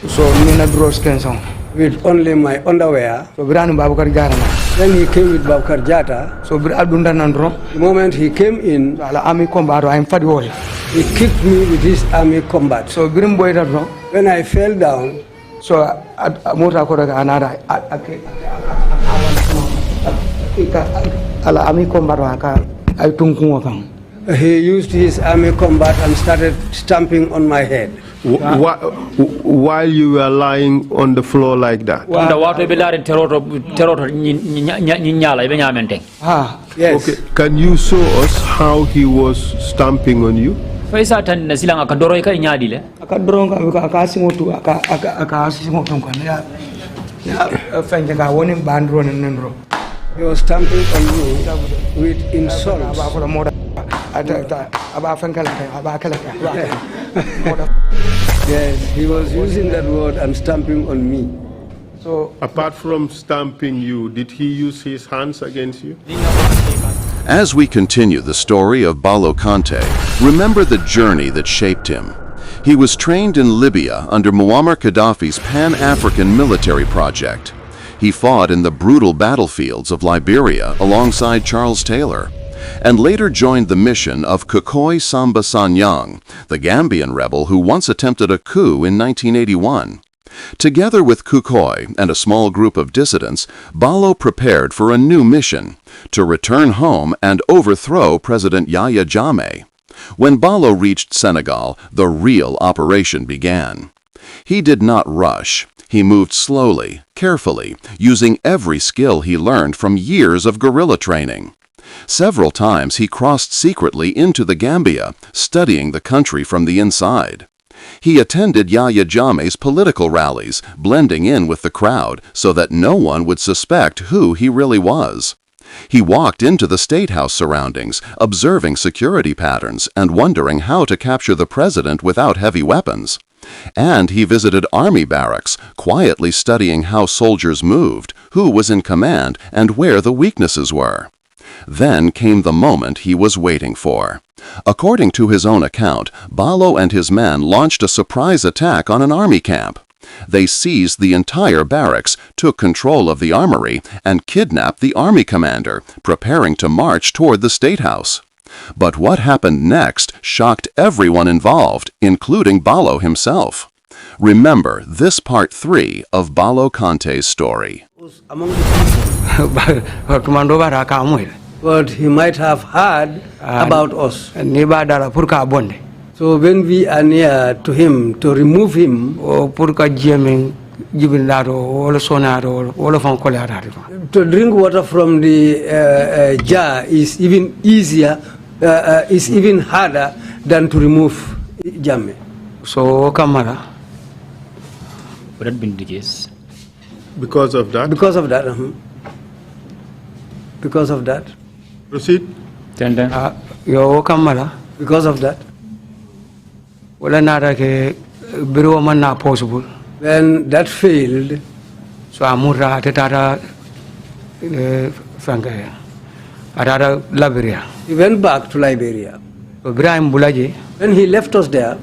So mina bros kenson. With only my underwear. So Birani Babukar Jarana. Then he came with Babukar Jata. So Abdunda Nandro. The moment he came in, so army combat, I'm Fadiwoli. He kicked me with his army combat. So when I fell down, so another army combat. He used his army combat and started stamping on my head. While you were lying on the floor like that? Yes. Okay. Can you show us how he was stamping on you? Yes, he was stamping on me with insults. Yes, he was using that word and stamping on me. So, apart from stamping you, did he use his hands against you? As we continue the story of Balo Kante, remember the journey that shaped him. He was trained in Libya under Muammar Gaddafi's Pan-African military project. He fought in the brutal battlefields of Liberia alongside Charles Taylor, and later joined the mission of Kukoy Samba Sanyang, the Gambian rebel who once attempted a coup in 1981. Together with Kukoy and a small group of dissidents, Balo prepared for a new mission, to return home and overthrow President Yahya Jammeh. When Balo reached Senegal, the real operation began. He did not rush. He moved slowly, carefully, using every skill he learned from years of guerrilla training. Several times he crossed secretly into the Gambia, studying the country from the inside. He attended Yahya Jammeh's political rallies, blending in with the crowd so that no one would suspect who he really was. He walked into the State House surroundings, observing security patterns and wondering how to capture the president without heavy weapons. And he visited army barracks, quietly studying how soldiers moved, who was in command, and where the weaknesses were. Then came the moment he was waiting for. According to his own account, Balo and his men launched a surprise attack on an army camp. They seized the entire barracks, took control of the armory, and kidnapped the army commander, preparing to march toward the State House. But what happened next shocked everyone involved, including Balo himself. Remember this part 3 of Balo Kante's story. But he might have heard about us. So when we are near to him, to remove him, to drink water from the jar is even easier, is even harder than to remove Jammeh. So, Kamara. Would that been the case? Because of that? Because of that. Because of that. Proceed. Yo Kamara. Because of that. Well, not possible. When that failed, so Amura Tata Liberia. He went back to Liberia. Ibrahim Bulaji. When he left us there,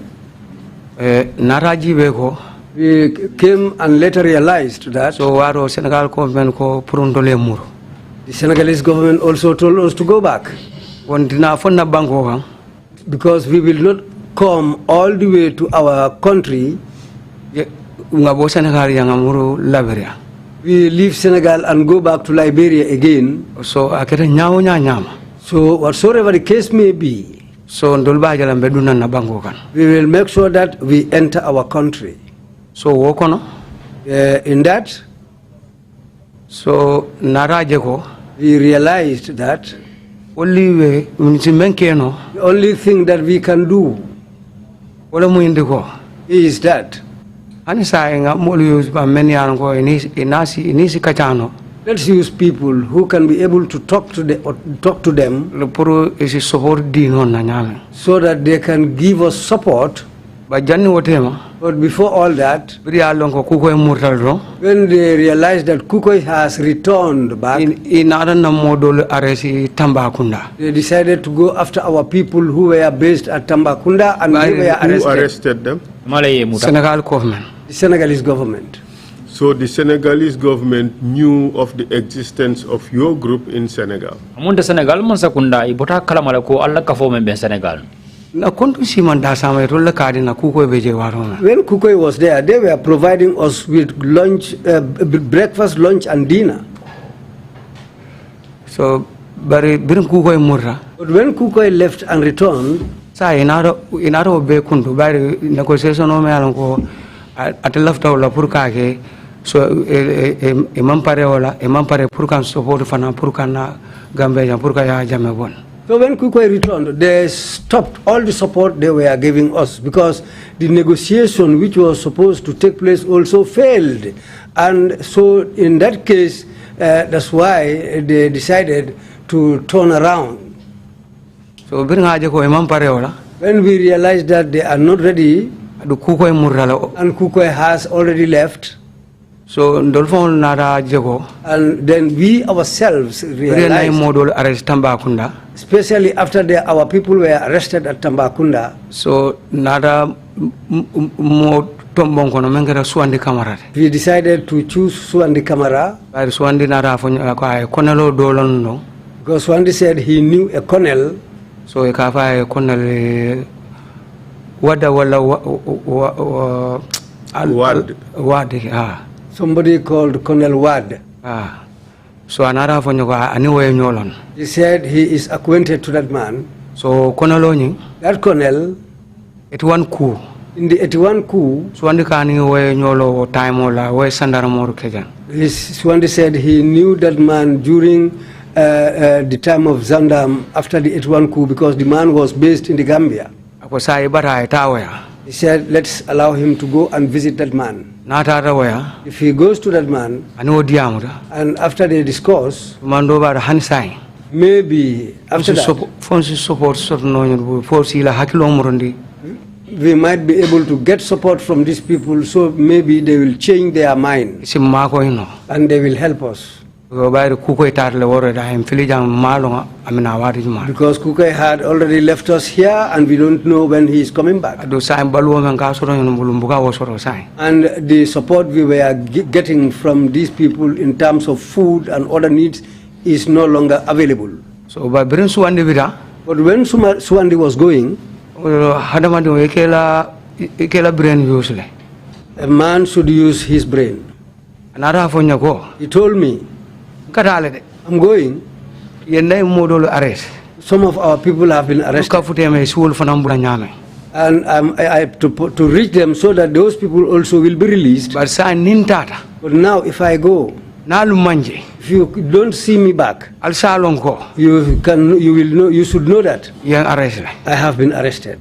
Naraji Beko. We came and later realized that so Senegal government ko Purundole Muro. The Senegalese government also told us to go back. Because we will not come all the way to our country. We leave Senegal and go back to Liberia again. So whatsoever the case may be, so we will make sure that we enter our country. So in that, so Narajeko, we realized that the only thing that we can do is that let's use people who can be able to talk to them so that they can give us support. But before all that, when they realized that Kukoy has returned back, they decided to go after our people who were based at Tambakunda, and they were arrested. Who arrested them? Senegal government. The Senegalese government. So the Senegalese government knew of the existence of your group in Senegal. Amunde Senegal man sakunda ibota kala malako alla kafo men ben Senegal. Na kontu siman da sama rolla kadi na kuko beje warona. When Kukoi was there, they were providing us with lunch, breakfast, lunch, and dinner. So bari birin kuko murra. But when Kukoi left and returned, Sa inaro be kundu bari negotiation o me alonko at lafta wala pour kake so e mampare wala e mampare pour kan support fana pour kana Gambia pour ka ya Jammeh bon. so when Kukoi returned, they stopped all the support they were giving us because the negotiation which was supposed to take place also failed. And so in that case, that's why they decided to turn around. So birin haje ko e mampare wala. When we realized that they are not ready, Du kuko murra la. and Kukoi has already left, So ndolfon nara jego. and then we ourselves Realized realized, model arrest Tambakunda. especially after our people were arrested at Tambakunda, So nara mo tombon kono mengera suandi kamarade. we decided to choose Swandi Kamara Bari suandi nara fo ko ay konelo dolon no. because Swandi said he knew a colonel. So e ka fa konel wada wala wad Somebody called Colonel Wad. So anara fo nyoko ani way nyolon. He said he is acquainted to that man. So konelo nyi That colonel, it one coup. in the 81 coup, Suandi kani way nyolo time ola way sandara moru kejan. Swandi said he knew that man during the time of Zandam after the 81 coup because the man was based in the Gambia. Ako sai bara tawaya. He said, let's allow him to go and visit that man. Nata rawaya If he goes to that man, ani odiamuda. and after they discuss, Mando bara hansai. maybe after that, Fonsi support sort no nyu forsi la hakilo murundi. we might be able to get support from these people, so maybe they will change their mind Simma ko ino. and they will help us. Go bayre kuko itarle woro da em filijam malo amina wadi juma. Because Kukoi had already left us here and we don't know when he is coming back. Do sai balu men ka soro nyu bulumbuka wo soro sai. And the support we were getting from these people in terms of food and other needs is no longer available. So ba birin suwandi bida. But when Swandi was going, Hadamadi ikela brain use le. a man should use his brain. Anara fo nyako. He told me, Katale de. I'm going. Yende modol arrest. Some of our people have been arrested. Ka futeme sul fanambula nyame. And I have to reach them so that those people also will be released. But sa nintata. But now if I go, Nalu manje. if you don't see me back, Al salon ko. you should know that Yang arrest le. I have been arrested.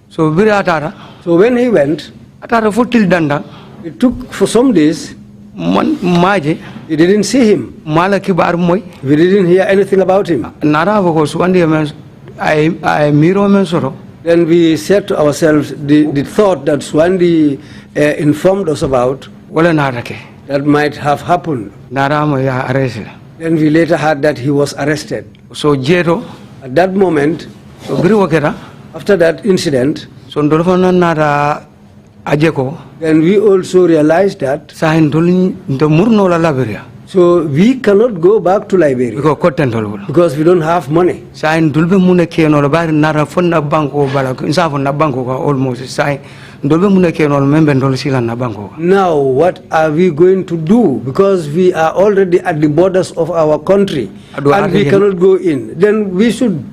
So bira atara. So when he went, Atara futil danda. it took for some days, Man maje. we didn't see him. Mala kibar moy. We didn't hear anything about him. Nara ko suwandi men ay miro men soro. Then we said to ourselves, the thought that Swandi informed us about, Wala narake. that might have happened. Nara mo ya arrest le. Then we later heard that he was arrested. So jeto. At that moment, So biri wakera. after that incident, So ndolfana nara ajeko. then we also realized that, Sa ndolin ndo murno la laberia. so we cannot go back to Liberia Because content holbul. because we don't have money. Sa ndolbe mune keno la bari nara fonna banko bala. Insa fonna banko ka almost sa ndolbe mune keno membe ndol sila na banko. Now, what are we going to do? Because we are already at the borders of our country and we cannot go in. Then we should,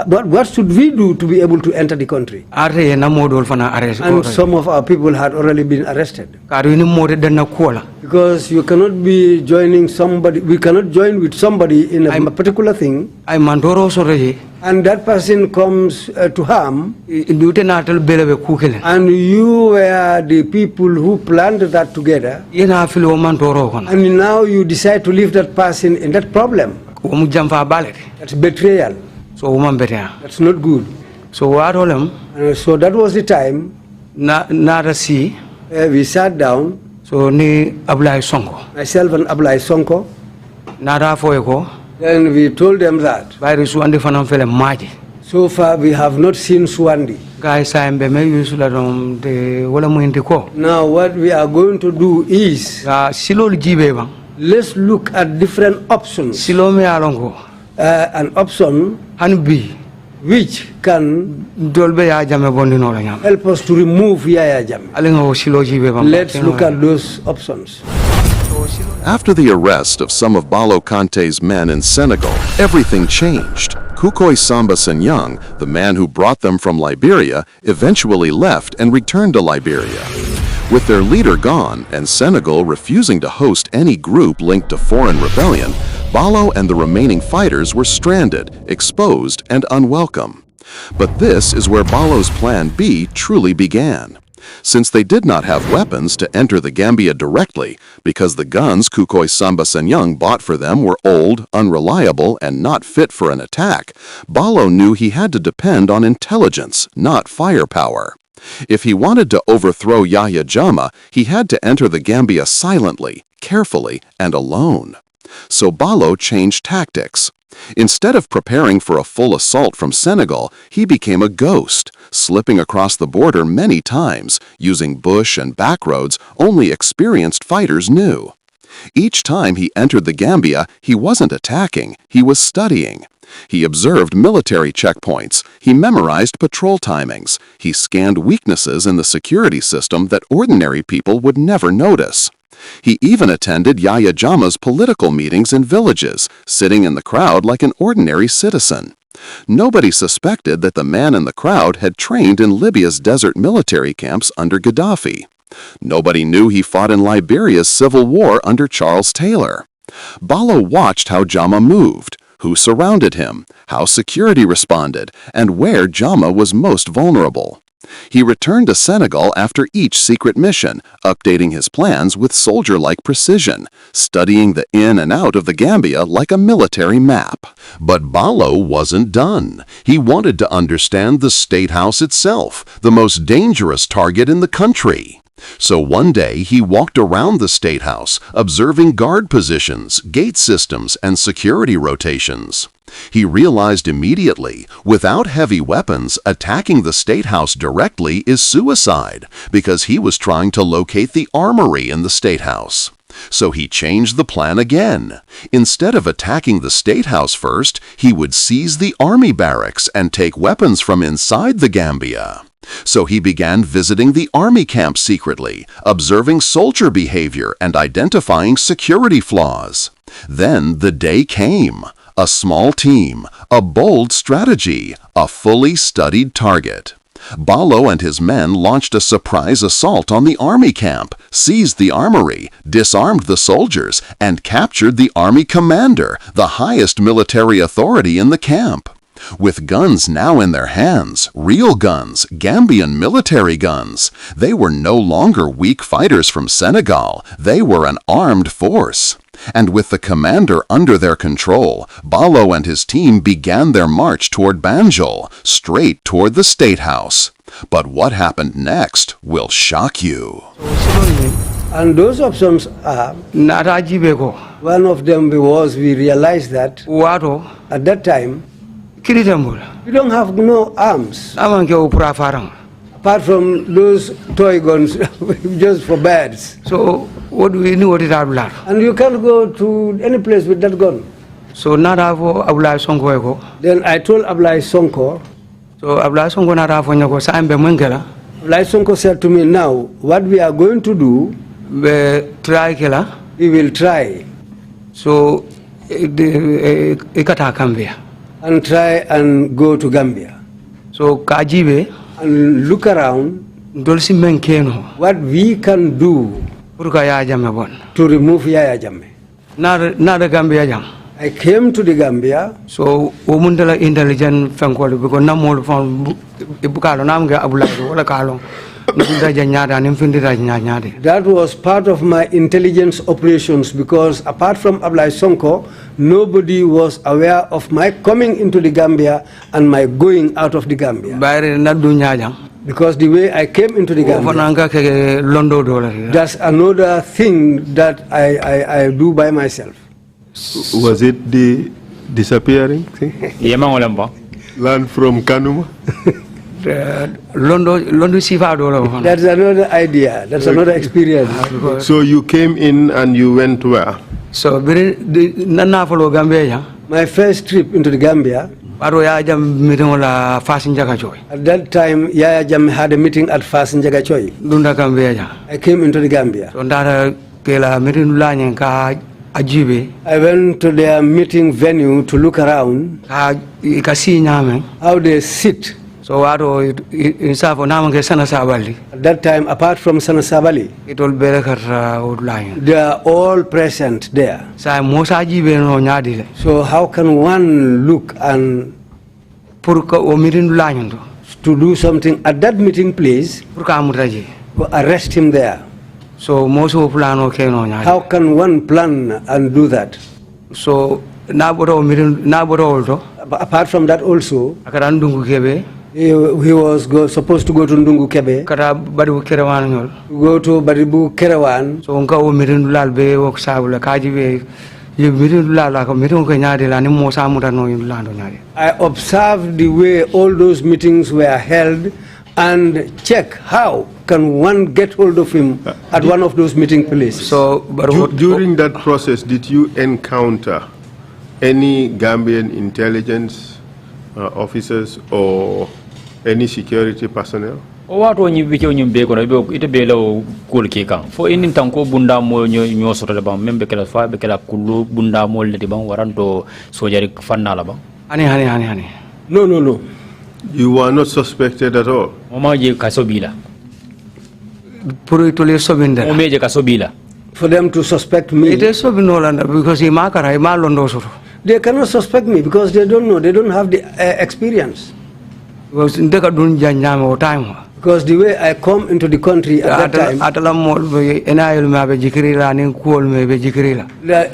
what should we do to be able to enter the country? Arre na modol fana arrest. And some of our people had already been arrested. Karu ni mode dana kuala. Because you cannot be joining somebody, we cannot join with somebody in a particular thing, Ay mandoro soreje. and that person comes to harm, Dute natal belebe kukelen. and you were the people who planned that together, Yena filo mandoro kono. and now you decide to leave that person in that problem. Umu jamfa balete. That's betrayal. So woman better. That's not good. So warolem So that was the time na si. we sat down, So ni Ablai Sonko. myself and Ablai Sonko, Nara foeko. and we told them that. Virus wandi fanam fele maji. So far, we have not seen Swandi. Now, what we are going to do is, let's look at different options. An option which can help us to remove Yahya Jammeh. Let's look at those options. After the arrest of some of Balo Kante's men in Senegal, everything changed. Kukoy Samba Sanyang, the man who brought them from Liberia, eventually left and returned to Liberia. With their leader gone and Senegal refusing to host any group linked to foreign rebellion, Balo and the remaining fighters were stranded, exposed, and unwelcome. But this is where Balo's Plan B truly began. Since they did not have weapons to enter the Gambia directly, because the guns Kukoy Samba Sanyang bought for them were old, unreliable, and not fit for an attack, Balo knew he had to depend on intelligence, not firepower. If he wanted to overthrow Yahya Jammeh, he had to enter the Gambia silently, carefully, and alone. So Balo changed tactics. Instead of preparing for a full assault from Senegal, he became a ghost, slipping across the border many times, using bush and back roads only experienced fighters knew. Each time he entered the Gambia, he wasn't attacking, he was studying. He observed military checkpoints, he memorized patrol timings, he scanned weaknesses in the security system that ordinary people would never notice. He even attended Yahya Jammeh's political meetings in villages, sitting in the crowd like an ordinary citizen. Nobody suspected that the man in the crowd had trained in Libya's desert military camps under Gaddafi. Nobody knew he fought in Liberia's civil war under Charles Taylor. Balo watched how Jammeh moved, who surrounded him, how security responded, and where Jammeh was most vulnerable. He returned to Senegal after each secret mission, updating his plans with soldier-like precision, studying the in and out of the Gambia like a military map. But Balo wasn't done. He wanted to understand the State House itself, the most dangerous target in the country. So one day he walked around the State House, observing guard positions, gate systems, and security rotations. He realized immediately, without heavy weapons, attacking the State House directly is suicide, because he was trying to locate the armory in the State House. So he changed the plan again. Instead of attacking the State House first, he would seize the army barracks and take weapons from inside the Gambia. So he began visiting the army camps secretly, observing soldier behavior and identifying security flaws. Then the day came. A small team, a bold strategy, a fully studied target. Balo and his men launched a surprise assault on the army camp, seized the armory, disarmed the soldiers, and captured the army commander, the highest military authority in the camp. With guns now in their hands, real guns, Gambian military guns, they were no longer weak fighters from Senegal, they were an armed force. And with the commander under their control, Balo and his team began their march toward Banjul, straight toward the State House. But what happened next will shock you. And those options are, one of them was we realized that at that time, we don't have no arms. Apart from those toy guns, just for birds. So what do we know what is Abla? And you can't go to any place with that gun. So Naravo Abla Sonko. Then I told Ablai Sonko. So Abla Sonko Naravo Nyako Sam Bemengela. Ablai Sonko said to me, now what we are going to do, try killer. We will try. So Ikata Gambia. And try and go to Gambia. So Kajibe. And look around what we can do to remove Yahya Jammeh. I came to the Gambia. So Umundala intelligent Fankoli because Namol from Ibukalo Namga Abula or Kalo. That was part of my intelligence operations because apart from Ablai Sonko, nobody was aware of my coming into the Gambia and my going out of the Gambia. Because the way I came into the Gambia, that's another thing that I do by myself. Was it the disappearing thing? Land from Kanuma? Londo Sifa Dolo. That's another idea. That's another experience. So you came in and you went where? So, Nana follow Gambia. My first trip into the Gambia, at that time, Yahya Jammeh had a meeting at Fasin Jagachoy. I came into the Gambia. I went to their meeting venue to look around how they sit. So at that time, apart from Sana Sabali, they are all present there. So how can one look and to do something at that meeting place, arrest him there? So how can one plan and do that? So apart from that also, he was supposed to go to Ndungu Kebe, go to Baribu Kerawan. I observed the way all those meetings were held and check how can one get hold of him at one of those meeting places. So during that process, did you encounter any Gambian intelligence officers or any security personnel? Wato nyi bike nyi be ko ite be law kul ke kan fo inin tanko bunda mo nyo soto le bam membe kala fa be kala kullu bunda mo le bam waranto sojari fanna la bam hani no you were not suspected at all. Mama je kasobila pour to le sobinda o meje kasobila for them to suspect me. It is sobinola because he makara ma londo soto. They cannot suspect me because they don't know, they don't have the experience. Because the way I come into the country at that time, the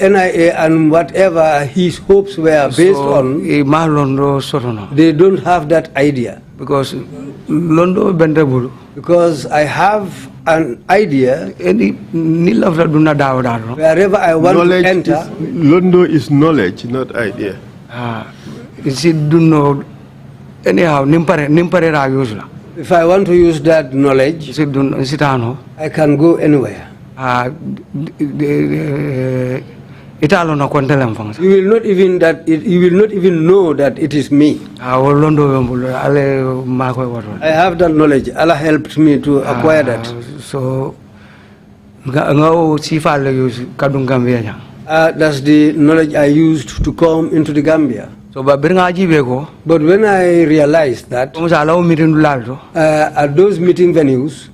NIA and whatever his hopes were based on, they don't have that idea. Because I have an idea wherever I want knowledge to enter. Londo is knowledge, not idea. Anyhow, if I want to use that knowledge, I can go anywhere. You will not even know that it is me. I have that knowledge. Allah helped me to acquire that. So that's the knowledge I used to come into the Gambia. So, but when I realized that at those meeting venues,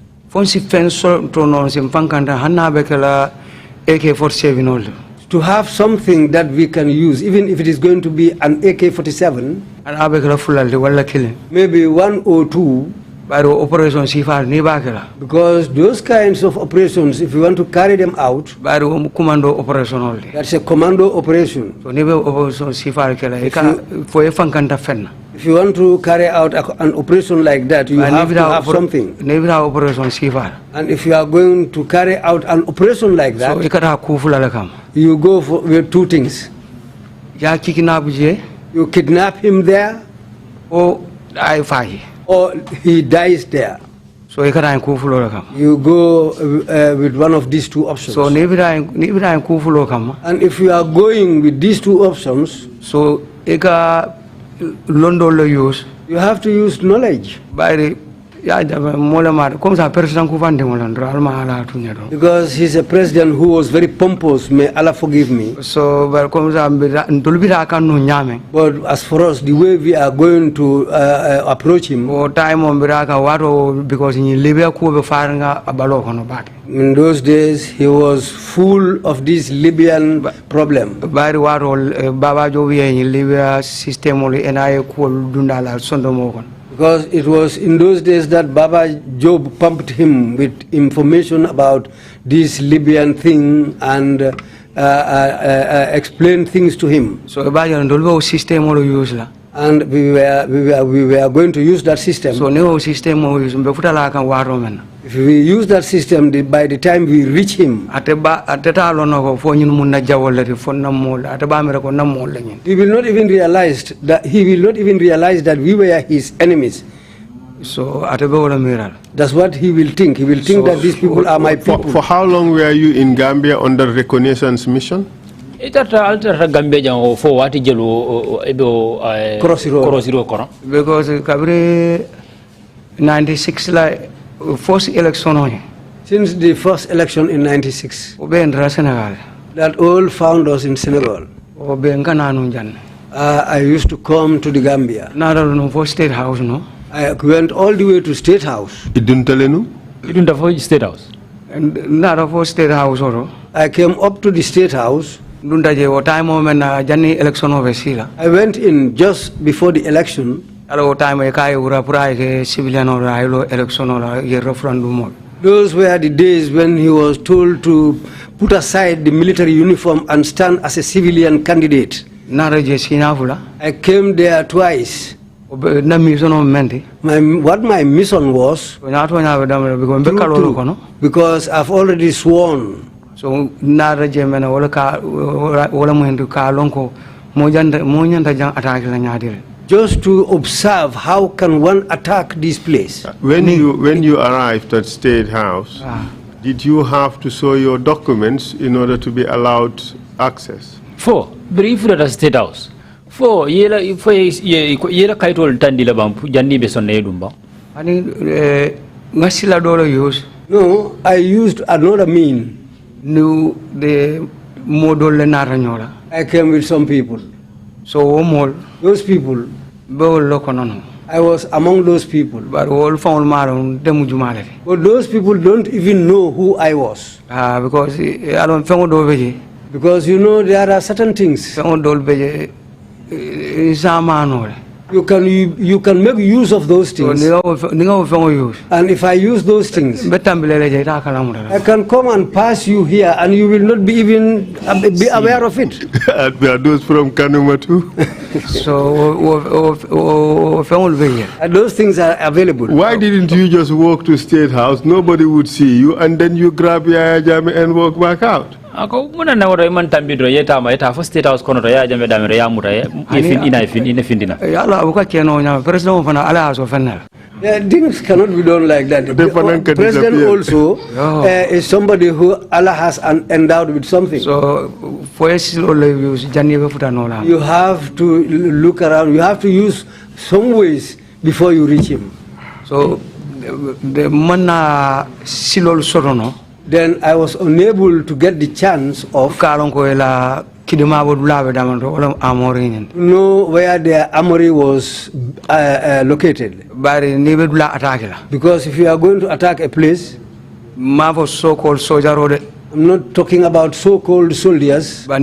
to have something that we can use, even if it is going to be an AK-47, maybe one or two, because those kinds of operations, if you want to carry them out, that's a commando operation. If you want to carry out an operation like that, you have to have something. And if you are going to carry out an operation like that, you go with two things. You kidnap him there, or he dies there. So you go with one of these two options. So and if you are going with these two options, so you have to use knowledge. Because he's a president who was very pompous, may Allah forgive me. So, but as for us, the way we are going to approach him, in those days he was full of this Libyan problem. Because it was in those days that Baba Job pumped him with information about this Libyan thing and explained things to him. So and we were going to use that system. So new system If we use that system, by the time we reach him, Ate ta lono ko fo ñun mun na jawolati fo namol ate ba mi ko namol la ñin. he will not even realize that we were his enemies. So ate be wala miral. That's what he will think. He will think that these people are my people. For how long were you in Gambia under reconnaissance mission? Alta Gambia jang fo wati jelo ebo Korosiro kono. Because kabri 96 la first election on. Since the first election in 96, Obe ndra Senegal. that all found us in Senegal. Obe ngana nu jan. I used to come to the Gambia. Nara no for State House no. I went all the way to State House. Iduntalenu? Idunta for State House. And nara for State House oro. I came up to the State House. Dunda je o time o men janni election over sila. I went in just before the election. Alo time e kai ura pura ke civilian ora ilo election ora ye referendum. Those were the days when he was told to put aside the military uniform and stand as a civilian candidate. Nara je sinavula. I came there twice. Na mission o menti. What my mission was, because I've already sworn. So nara je mena wala ka wala mo hendu ka lonko mo nyanta jang attack la nyaadire. Just to observe how can one attack this place. When you arrived at State House, did you have to show your documents in order to be allowed access? Brief at State House. Yela kaitol tandila bampu janni be sonne dumba. Ani ngasila dolo use. No, I used another mean. Nu the model le naranyola. I came with some people. So omol those people. I was among those people. But all found maron demujumale. But those people don't even know who I was. Because I don't found over. Because you know there are certain things. You can make use of those things. And if I use those things, I can come and pass you here and you will not be even be aware of it. Are those from Kanuma too? And those things are available. Why didn't you just walk to State House? Nobody would see you and then you grab Yahya Jammeh and walk back out. Ako muna na wala iman tambidro yeta ma yeta for State House kono Yahya Jammeh damere ya muta ina findina. Yalla abuka keno nya president fana ala aso fenel. Things cannot be done like that. The president also is somebody who Allah has endowed with something. So you have to look around. You have to use some ways before you reach him. So the manna silol sorono. Then I was unable to get the chance of know where their armory was located. Because if you are going to attack a place, so-called soldier, I'm not talking about so-called soldiers, but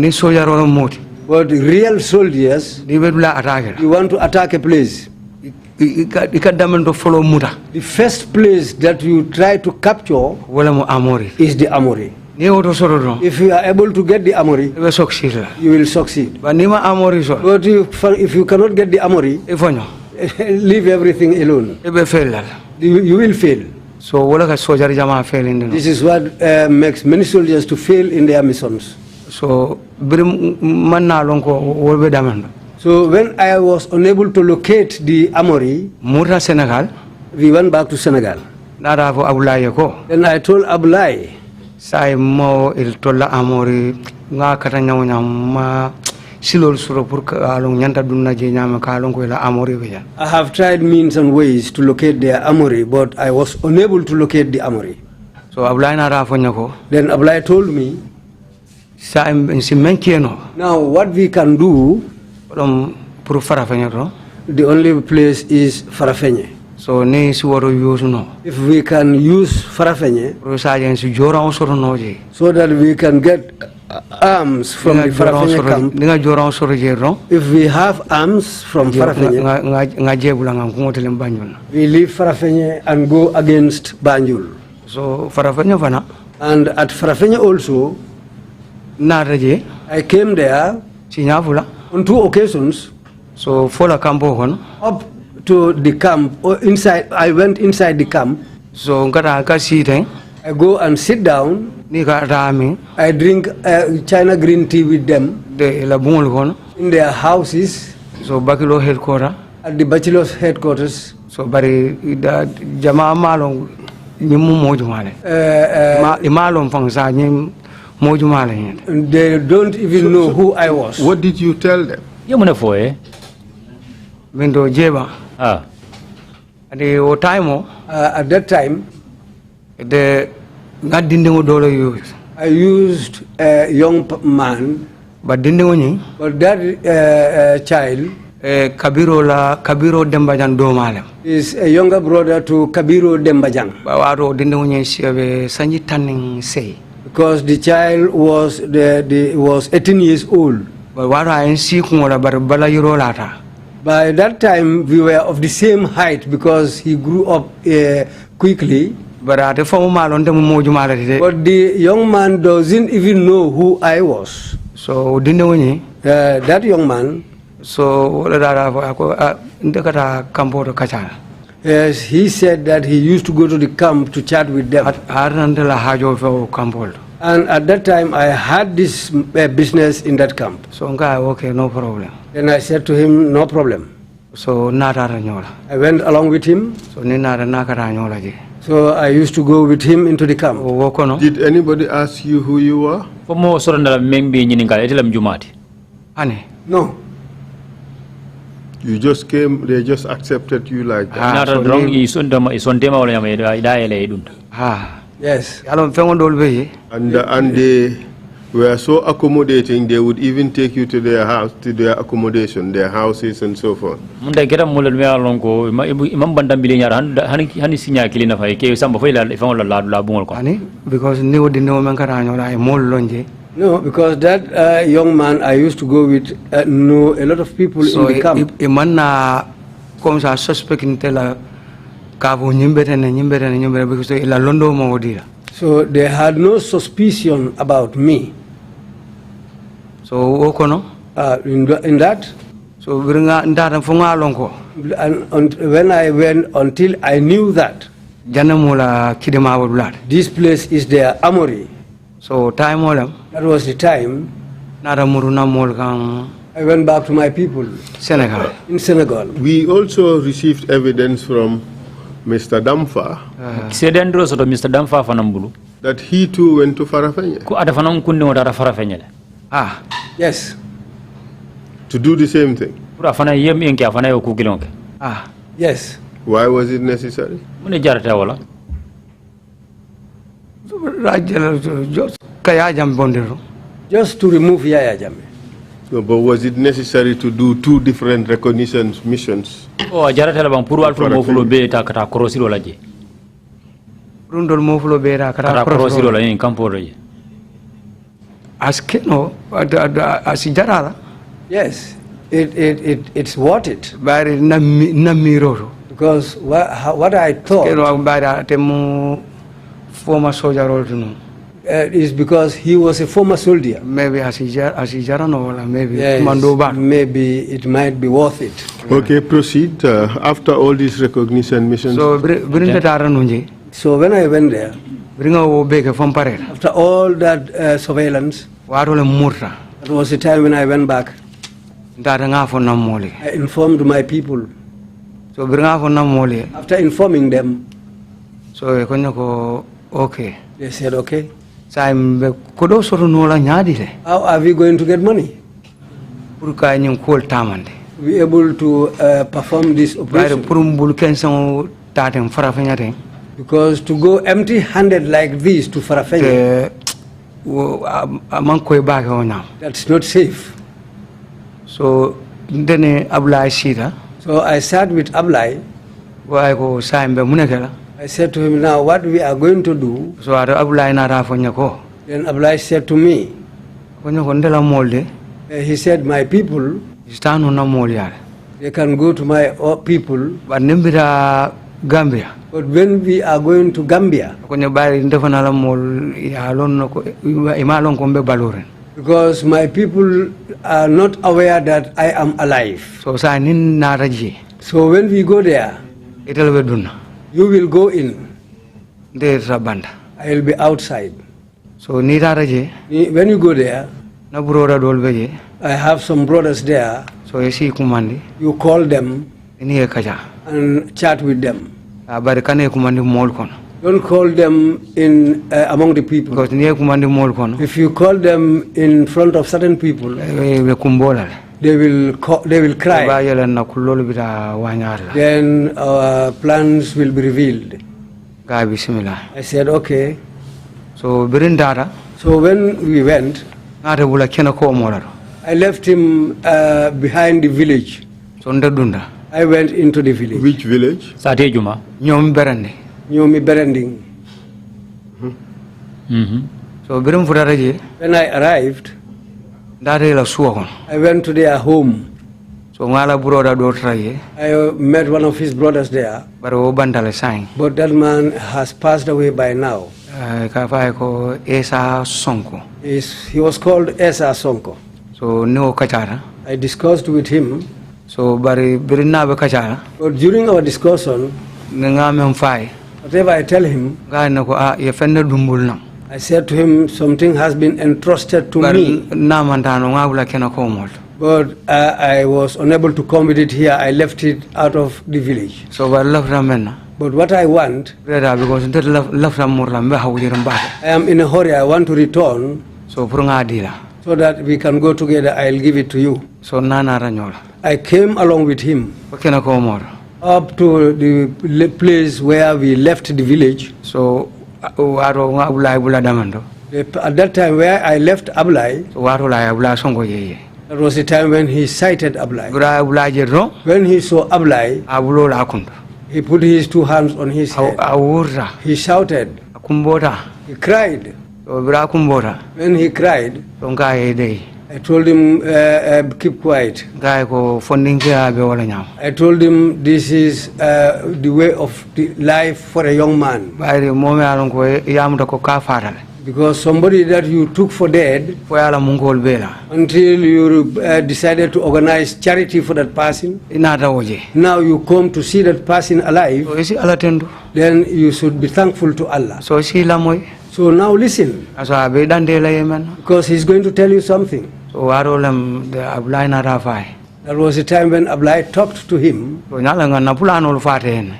real soldiers. You want to attack a place. The first place that you try to capture is the armory. If you are able to get the armory, you will succeed. But if you cannot get the armory, leave everything alone. You will fail. So this is what makes many soldiers to fail in their missions. So so when I was unable to locate the armory, we went back to Senegal. Then I told Abulai, I have tried means and ways to locate their armory, but I was unable to locate the armory. So then Abulai told me, now what we can do, the only place is Farafenye. So if we can use Farafenye, so that we can get arms from the Farafenye camp. If we have arms from Farafenye, we leave Farafenye and go against Banjul. So Farafenye and at Farafenye also, I came there on 2 occasions. So for the camp up to the camp or inside. I went inside the camp. So ngata ka siteng. I go and sit down. Ni ka rami. I drink China green tea with them. De la bungol kono. In their houses. So Bakilo headquarters. At the bachelor's headquarters. So bari da jama malong nyimu mojumale. Imalong fangsa nyim mojumale. They don't even know who I was. What did you tell them? Yamuna foe. Mendo jeba. At that time, I used a young man, but that child Kabiro Dembajang Domalem is a younger brother to Kabiro Dembajang. Because the child was 18 years old. By that time, we were of the same height because he grew up quickly. But the young man doesn't even know who I was. So, that young man, yes, he said that he used to go to the camp to chat with them. And at that time, I had this business in that camp. So, okay, no problem. Then I said to him, no problem. So, I went along with him. So, I used to go with him into the camp. Did anybody ask you who you were? No. You just came, they just accepted you like that. Yes. And they were so accommodating, they would even take you to their house, to their accommodation, their houses and so forth. Because no, because that young man I used to go with know a lot of people in the camp. So they had no suspicion about me. So in that. So and when I went, until I knew that this place is their armory. So that was the time I went back to my people in Senegal. We also received evidence from Mr. Damfa that he too went to Farafenye. Yes. To do the same thing. Yes. Why was it necessary? Just to remove Yahya Jammeh. No, but was it necessary to do two different reconnaissance missions? Yes, it's worth it. Because what I thought former soldier is because he was a former soldier. Maybe maybe yes, maybe it might be worth it. Okay, proceed. After all these recognition missions. So so when I went there, after all that surveillance, it was the time when I went back. I informed my people. So after informing them, so okay. They said okay. How are we going to get money? Be able to perform this operation. Because to go empty-handed like this to Farafenye, that's not safe. So so I sat with Ablai. I said to him, now what we are going to do. So then Ablai said to me, he said, my people, they can go to my people. Gambia. But when we are going to Gambia, because my people are not aware that I am alive. So when we go there, you will go in. de rabanda. I'll be outside. So ni taraje When you go there, na broda dolbeje. I have some brothers there. So yesi kumandi. You call them Ni e kaja. and chat with them. Bari kane kumandi mol kono. Don't call them in among the people. Because ni e kumandi mol kono. If you call them in front of certain people, Be kumbola. they will cry. Ba yela na kulolu bita wanyarla. Then our plans will be revealed. Ga bismillah. I said, okay. So birin dara So when we went, ngata bula kena ko molaro. I left him behind the village. So ndadunda. I went into the village. Which village? Sate Juma. Ñom berande. Nyomi Berending. So birin fudaraje When I arrived, dara la suwa kono. I went to their home. So ngala broda do traye. I met one of his brothers there, Bari o bandale sang. but that man has passed away by now. Ka fa ko Esa Sonko. He was called Esa Sonko. So no kachara. I discussed with him, So bari birin na be kachara. but during our discussion, Nga men fay. whatever I tell him, Ga na ko ye fenne dumbul nam. I said to him, something has been entrusted to Bari me, na mantano nga bula kena ko mol. but I was unable to come with it here. I left it out of the village. So bari lafra menna. But what I want, Reda because nte lafra murla mbe hawuliram ba. I am in a hurry. I want to return So pour nga dila. so that we can go together. I'll give it to you. So nana ranyola. I came along with him Ko kena ko mol. up to the place where we left the village. So waro nga bula damando. At that time where I left Ablai, So waro la bula songo yeye. that was the time when he sighted Ablai. Bula jedro When he saw Ablai, abulo la kundo. he put his two hands on his head. Awurra. He shouted. Kumbota. He cried. So bra kumbota. When he cried, So nga yede. I told him, keep quiet. Ga ko funding ke be wala nyam. I told him this is the way of the life for a young man. Bari momi alon ko yamuta ko ka farale. Because somebody that you took for dead, Fo yala mungol bela. until you decided to organize charity for that person, Inata oje. now you come to see that person alive, So isi ala tendu. then you should be thankful to Allah. So si la moy. So now listen, Aso abe dande la yemen. because he's going to tell you something. So waro lam de ablay na rafai. That was the time when Ablai talked to him. So nyala nga napulano lu fate hen.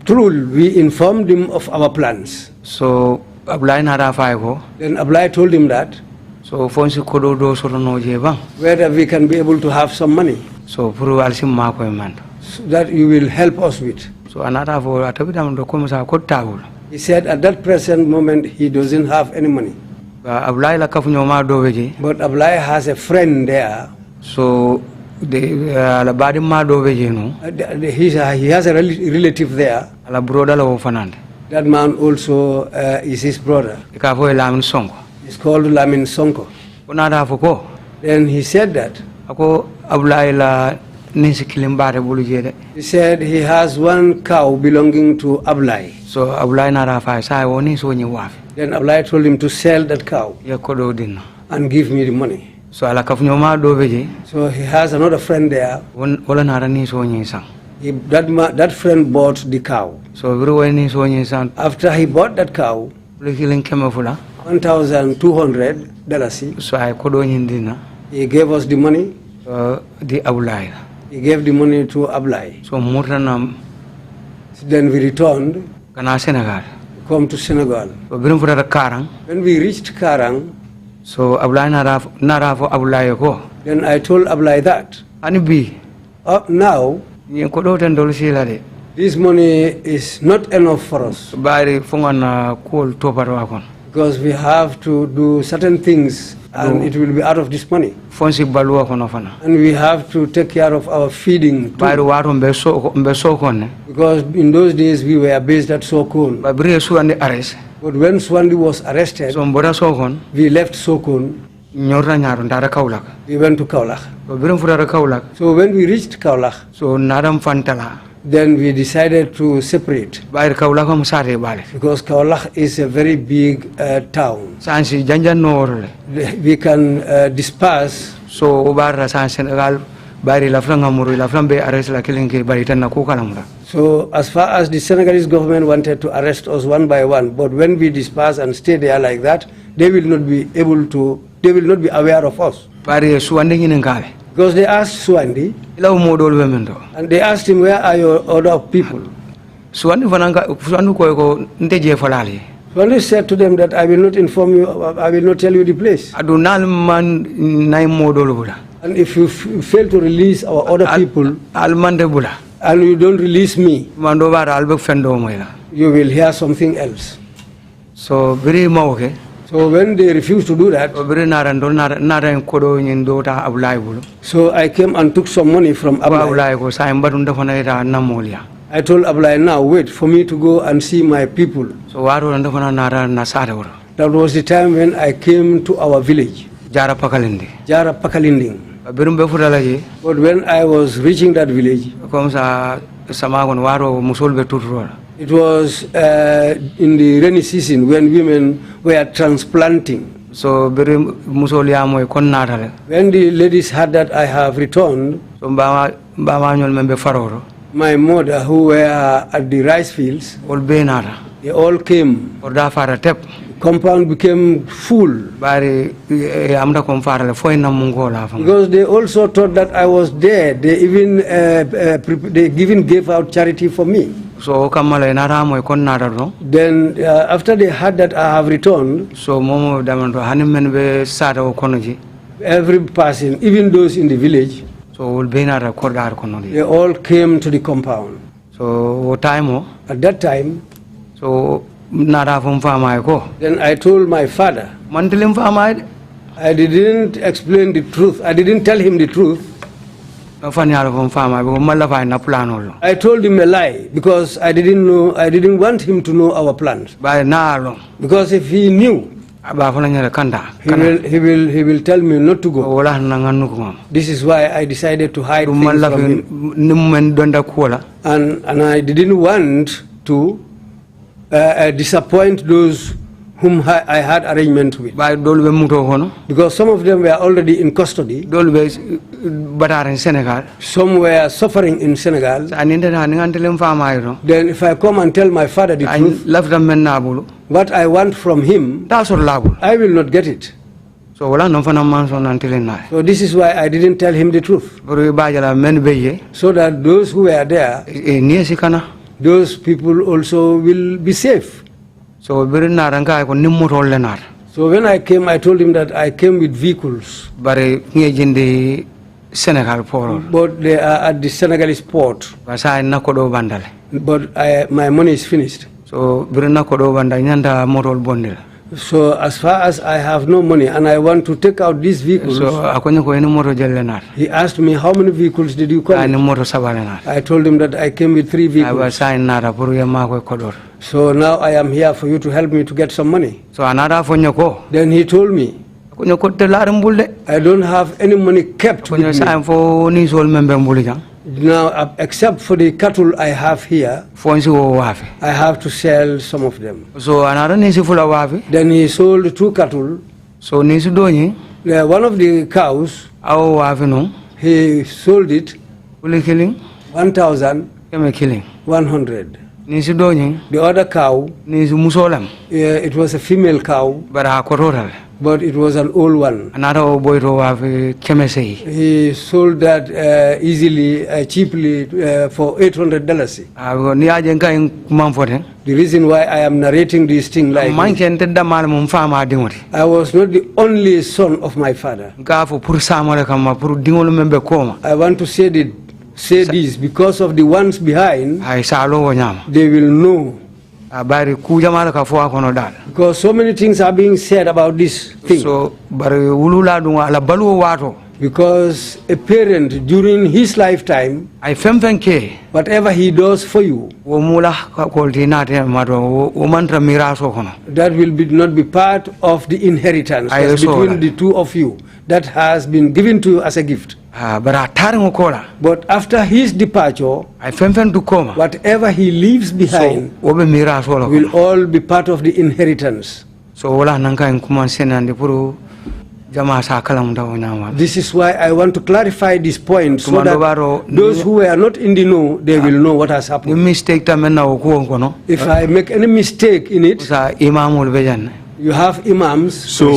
Truly, we informed him of our plans. So ablay na rafai ko. Then Ablai told him that So fonsi kodo do soro no je bang. whether we can be able to have some money So puru alsim ma ko man. so that you will help us with. So anata fo atabidam do ko sa ko tawul. He said at that present moment he doesn't have any money. Ablay la kafu nyoma do beje. But Ablai has a friend there. So the la badi ma do beje no. He has a relative there. Ala broda la wo fanande. That man also is his brother. Ka fo la min songo. He's called Lamin Sonko. Onada fo ko. Then he said that. Ako ablay la nisi kilimbare bulu jede. He said he has one cow belonging to Ablai. So ablay na rafai sa woni so nyi wafi. Then Ablai told him to sell that cow Ye kodo dinno. and give me the money. So ala kafu nyoma do beje. So he has another friend there. Wala nara ni so nyi sang. That friend bought the cow. So biro ni so nyi sang. After he bought that cow, Bulu kilin kema fula. $1,200, So ay kodo nyi dinna. he gave us the money. Di ablay. He gave the money to Ablai. So murtanam Then we returned, kana Senegal. come to Senegal. So birum futa karang. When we reached Karang, So ablay na rafo ablay ko. then I told Ablai that, Ani bi. now, Nyi kodo ten dol sila de. this money is not enough for us Bari fungana kol toparo akon. because we have to do certain things and it will be out of this money. Fonsi balu akono fana. And we have to take care of our feeding Bari too. waro mbeso konne. Because in those days we were based at Sokon. Babri su ande arrest. But when Swandi was arrested, So mbora sokon we left Sokon, nyorra nyaro ndara kaulak. we went to Kaulach. So birum futa kaulak. So when we reached Kaulach, So naram fantala. then we decided to separate Bari kaulak am sare bale. because Kaulach is a very big town. Sansi janjan no orle. We can disperse. So ubara san Senegal bari la franga muru la frambe arrest la kilingi bari tanna ko kalamra. So as far as the Senegalese government wanted to arrest us one by one, but when we disperse and stay there like that, they will not be aware of us. Bari suwande ngin ngale. Because they asked Swandi, and they asked him, where are your other people? Swandi said to them that I will not inform you, I will not tell you the place. And if you fail to release our other people, and you don't release me, you will hear something else. So very okay. So when they refused to do that, so I came and took some money from Ablai. I told Ablai, now wait for me to go and see my people. So that was the time when I came to our village, Jara Pakalinding. But when I was reaching that village, it was in the rainy season when women were transplanting. So when the ladies heard that I have returned, my mother, who were at the rice fields, they all came. Compound became full. Because they also thought that I was there. They even gave out charity for me. So then after they heard that I have returned, so every person, even those in the village, so they all came to the compound. So at that time, so then I told my father, I didn't explain the truth. I didn't tell him the truth. I told him a lie because I didn't want him to know our plans. Because if he knew, he will tell me not to go. This is why I decided to hide things from him. And I didn't want to disappoint those whom I had arrangement with. Because some of them were already in custody. Some were suffering in Senegal. Then if I come and tell my father the truth, what I want from him, I will not get it. So this is why I didn't tell him the truth. So that those who were there, those people also will be safe. So when I came, I told him that I came with vehicles. But they are at the Senegalese port. But my money is finished. So as far as I have no money and I want to take out these vehicles, he asked me, how many vehicles did you come with? I told him that I came with 3 vehicles. So now I am here for you to help me to get some money. Then he told me, I don't have any money kept with me. Now, except for the cattle I have here, I have to sell some of them. Then he sold 2 cattle. So one of the cows, he sold it 1,100. The other cow, it was a female cow, but it was an old one. He sold that easily, cheaply for $800. The reason why I am narrating this thing like this, I was not the only son of my father. I want to say this because of the ones behind, they will know. Because so many things are being said about this thing. Because a parent during his lifetime, whatever he does for you, that will not be part of the inheritance between the 2 of you that has been given to you as a gift. But after his departure, whatever he leaves behind will all be part of the inheritance. This is why I want to clarify this point so that those who are not in the know, they will know what has happened. If I make any mistake in it, you have imams, so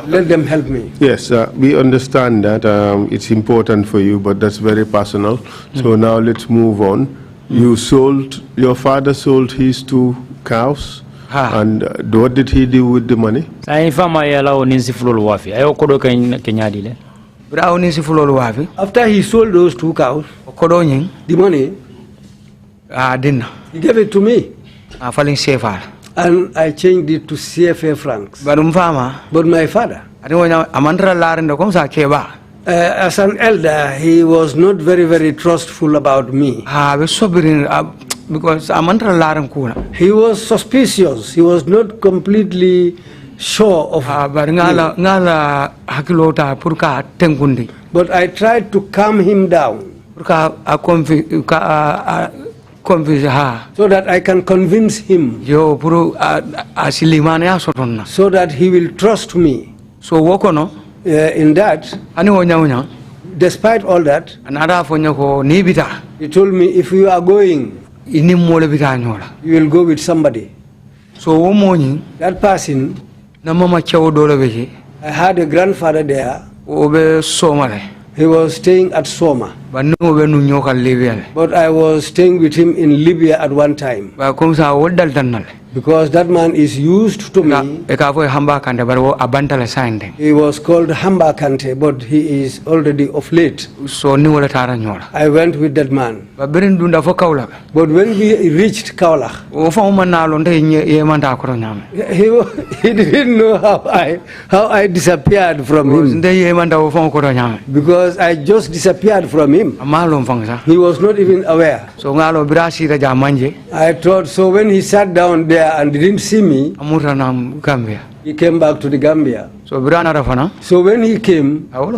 let them help me. Yes, we understand that it's important for you, but that's very personal. So now let's move on. Your father sold his 2 cows. And what did he do with the money? After he sold those 2 cows, the money, he gave it to me. And I changed it to CFA francs. But my father, as an elder, he was not very, very trustful about me. Because he was suspicious. He was not completely sure of me. But I tried to calm him down so that I can convince him so that he will trust me. So in that, despite all that, he told me, if you are going, you will go with somebody. So that person, I had a grandfather there. He was staying at Soma. But I was staying with him in Libya at one time. Because that man is used to me. He was called Hamba Kante, but he is already of late. So I went with that man. But when we reached Kaulach, he didn't know how I disappeared from him. Because I just disappeared from him. He was not even aware. I thought, so when he sat down there and didn't see me, he came back to the Gambia. So when he came, that's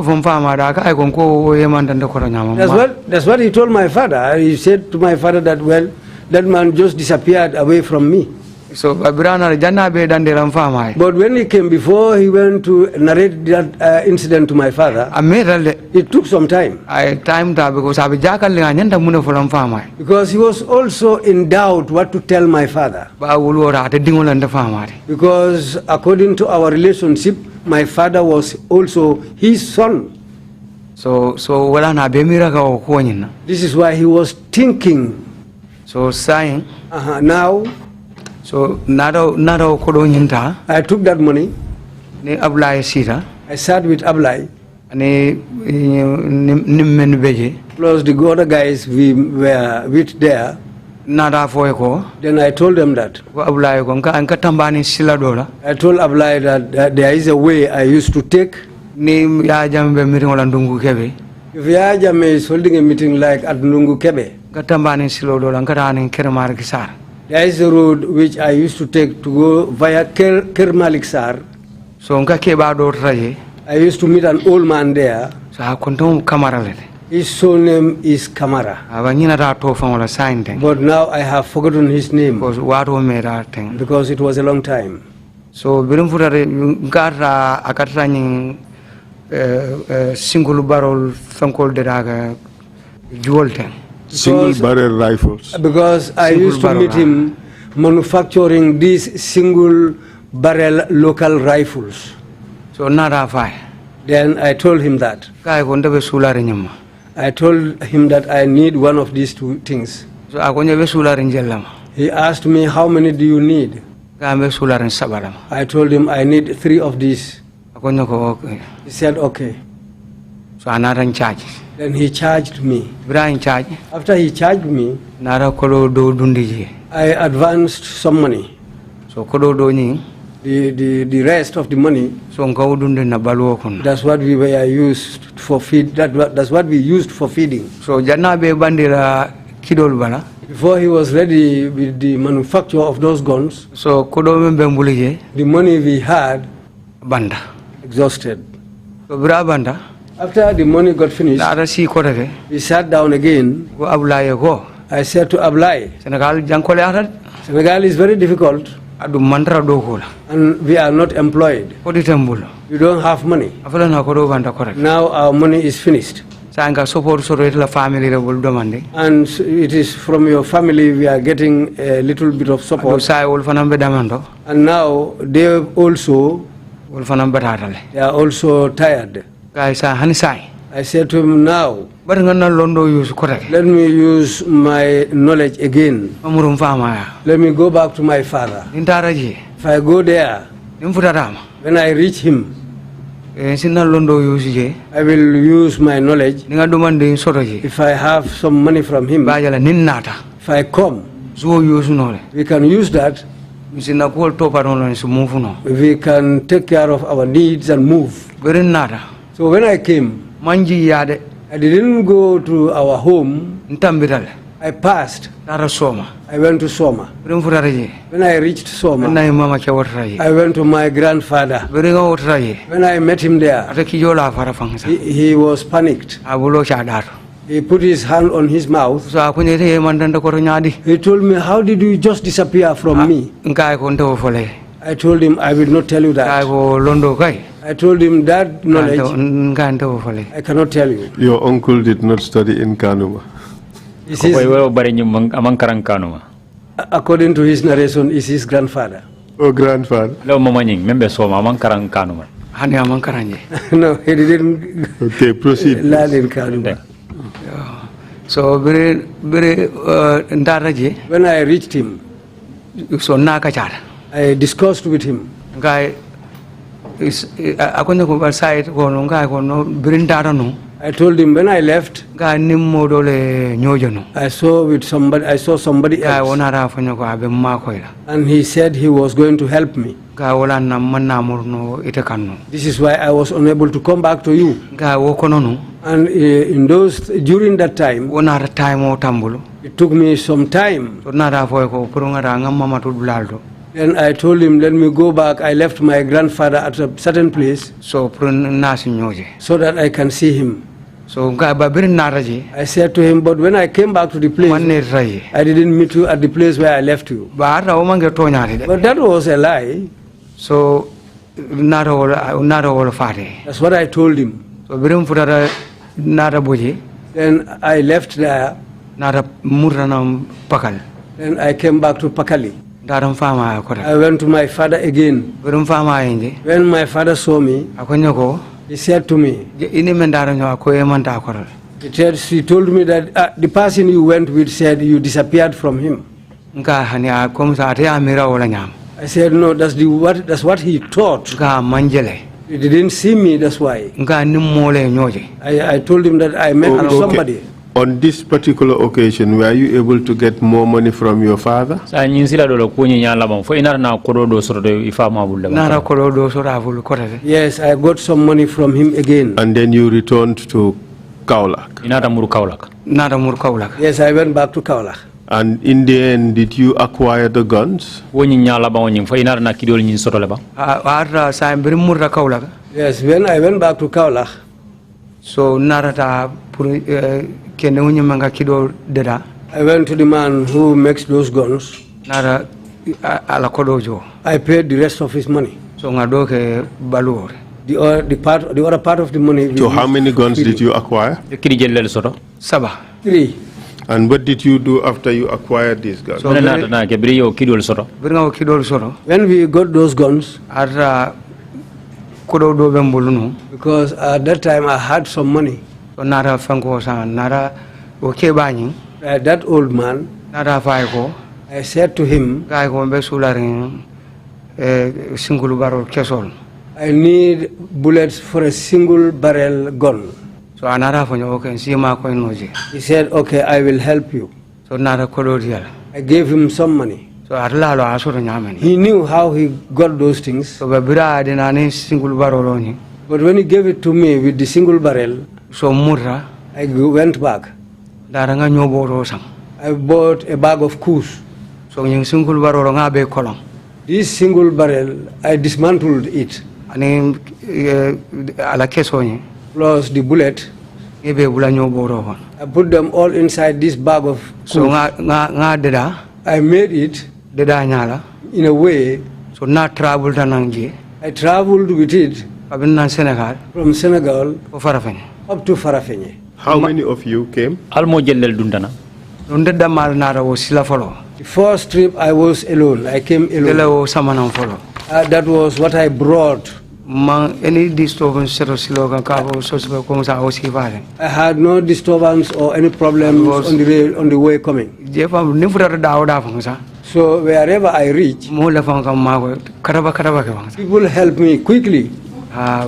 what he told my father. He said to my father that, well, that man just disappeared away from me. So but when he came, before he went to narrate that incident to my father, it took some time. Because he was also in doubt what to tell my father. Because according to our relationship, my father was also his son. So this is why he was thinking. So saying now. So I took that money. I sat with Ablai. Plus the other guys we were with there. Then I told them that. I told Ablai that there is a way I used to take. If Yahya Jammeh is holding a meeting like at Nungu Kebe, there is a road which I used to take to go via Kermaliksar. So I used to meet an old man there. His surname name is Kamara. But now I have forgotten his name. Because it was a long time. So single barrel jewel tank. Single barrel rifles. Because I used to meet him manufacturing these single barrel local rifles. So then I told him that. I told him that I need one of these 2 things. He asked me, how many do you need? I told him I need 3 of these. He said okay. So another charge. Then he charged me. After he charged me, I advanced some money. So the rest of the money, that's what we were used for feed. That's what we used for feeding. So before he was ready with the manufacture of those guns, so the money we had exhausted. After the money got finished, we sat down again. I said to Ablai, Senegal is very difficult. And we are not employed. We don't have money. Now our money is finished. And it is from your family we are getting a little bit of support. And now they are also tired. I said to him, now, let me use my knowledge again. Let me go back to my father. If I go there, when I reach him, I will use my knowledge. If I have some money from him, if I come, we can use that. We can take care of our needs and move. So when I came, I didn't go to our home. I passed. I went to Soma. When I reached Soma, I went to my grandfather. When I met him there, he was panicked. He put his hand on his mouth. He told me, how did you just disappear from me? I told him, I will not tell you that. I told him that knowledge, I cannot tell you. Your uncle did not study in Kanuma. According to his narration, is his grandfather. Oh, grandfather. No, he didn't. Okay, proceed. Learn in Kanuma. So very when I reached him, I discussed with him. I told him when I left, I saw somebody else, and he said he was going to help me. This is why I was unable to come back to you. And during that time, it took me some time. Then I told him, let me go back. I left my grandfather at a certain place so that I can see him. So I said to him, but when I came back to the place, I didn't meet you at the place where I left you. But that was a lie. So that's what I told him. Then I left there. Then I came back to Pakali. I went to my father again. When my father saw me, he said to me, he told me that the person you went with said you disappeared from him. I said, no, that's what he thought. He didn't see me, that's why. I told him that I met somebody. On this particular occasion, were you able to get more money from your father? Yes, I got some money from him again. And then you returned to Kaulak? Yes, I went back to Kaulak. And in the end, did you acquire the guns? Yes, when I went back to Kaulak, so narata I went to the man who makes those guns. I paid the rest of his money. So the other part of the money. So how many guns did you acquire? 3. And what did you do after you acquired these guns? So when we got those guns, because at that time I had some money. That old man, I said to him, I need bullets for a single barrel gun. He said, okay, I will help you. I gave him some money. He knew how he got those things. But when he gave it to me with the single barrel, I went back. I bought a bag of coos. This single barrel, I dismantled it. Plus the bullet. I put them all inside this bag of coos. I made it. In a way, so not travel tanangi. I traveled with it Senegal from Senegal up to Farafenye. How many of you came? Almo jellel dundana. The first trip I was alone. I came alone. That was what I brought. Any disturbance I had no disturbance or any problems on the way coming. So wherever I reach, people help me quickly. That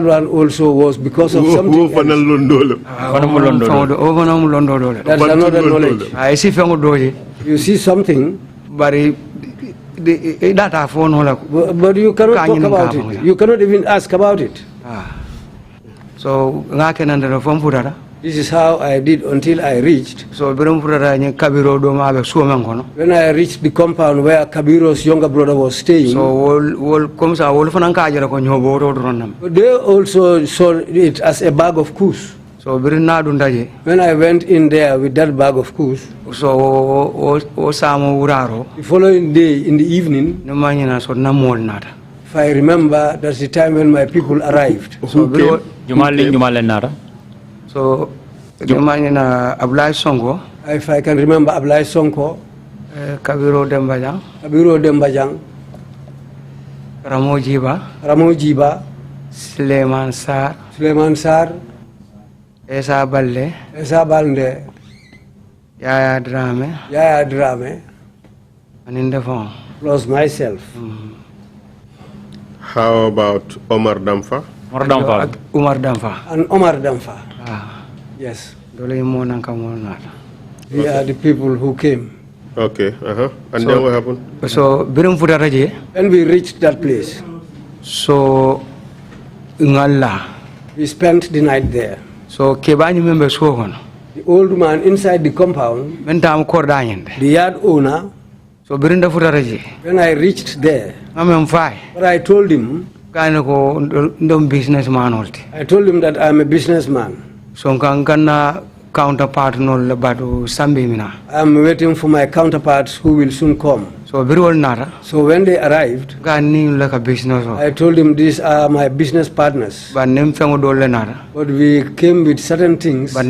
one also was because of something else. That's another knowledge. You see something, but you cannot talk about it. You cannot even ask about it. So this is how I did until I reached. So when I reached the compound where Kabiro's younger brother was staying, so they also saw it as a bag of kus. So when I went in there with that bag of kus, so the following day in the evening, if I remember, that's the time when my people arrived. So so, Ablai Songo. If I can remember, Ablai Songo, Kabiro Dembajang, Ramo Jiba, Suleiman Sar, Esa Balde, Yahya Drame, and in the phone. Plus myself. How about Omar Damfa? Umar Damfa. And Omar Damfa. Yes. We are the people who came. Okay, And then what happened? So, when we reached that place, so, we spent the night there. So, Kebani members the old man inside the compound, the yard owner, so when I reached there, but I told him, businessman. I told him that I'm a businessman. So counterpart no labado sambi mina. I'm waiting for my counterparts who will soon come. So nara. So when they arrived, like a business. I told him these are my business partners. But nara. But we came with certain things. But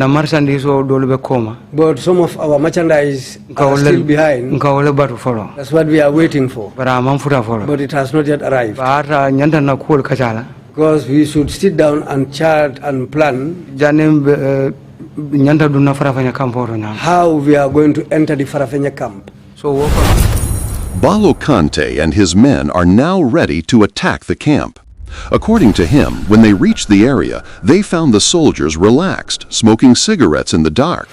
But some of our merchandise are still behind. That's what we are waiting for. But it has not yet arrived. Because we should sit down and chart and plan how we are going to enter the Farafenya camp. So Balo Kante and his men are now ready to attack the camp. According to him, when they reached the area, they found the soldiers relaxed, smoking cigarettes in the dark.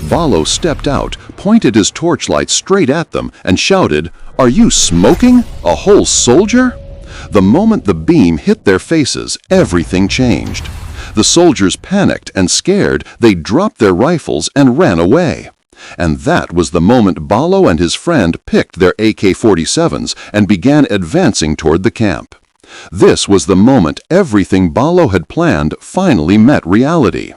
Balo stepped out, pointed his torchlight straight at them, and shouted, "Are you smoking? A whole soldier?" The moment the beam hit their faces, everything changed. The soldiers panicked and scared, they dropped their rifles and ran away. And that was the moment Balo and his friend picked their AK-47s and began advancing toward the camp. This was the moment everything Balo had planned finally met reality.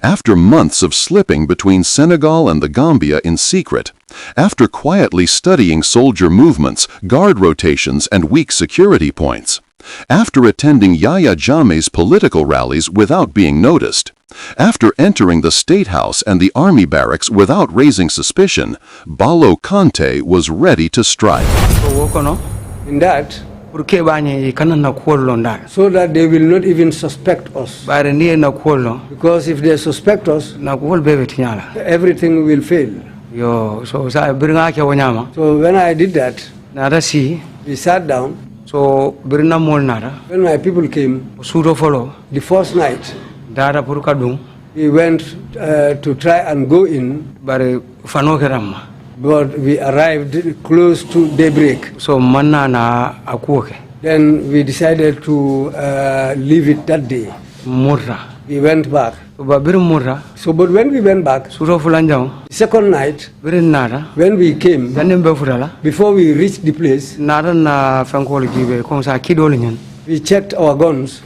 After months of slipping between Senegal and the Gambia in secret, after quietly studying soldier movements, guard rotations, and weak security points, after attending Yahya Jammeh's political rallies without being noticed, after entering the State House and the army barracks without raising suspicion, Balo Kante was ready to strike. In that, so that they will not even suspect us. Because if they suspect us, everything will fail. So when I did that, we sat down. So when my people came, the first night, we went to try and go in, but we arrived close to daybreak. So then we decided to leave it that day. We went back. But when we went back, the second night, when we came, before we reached the place, we checked our guns.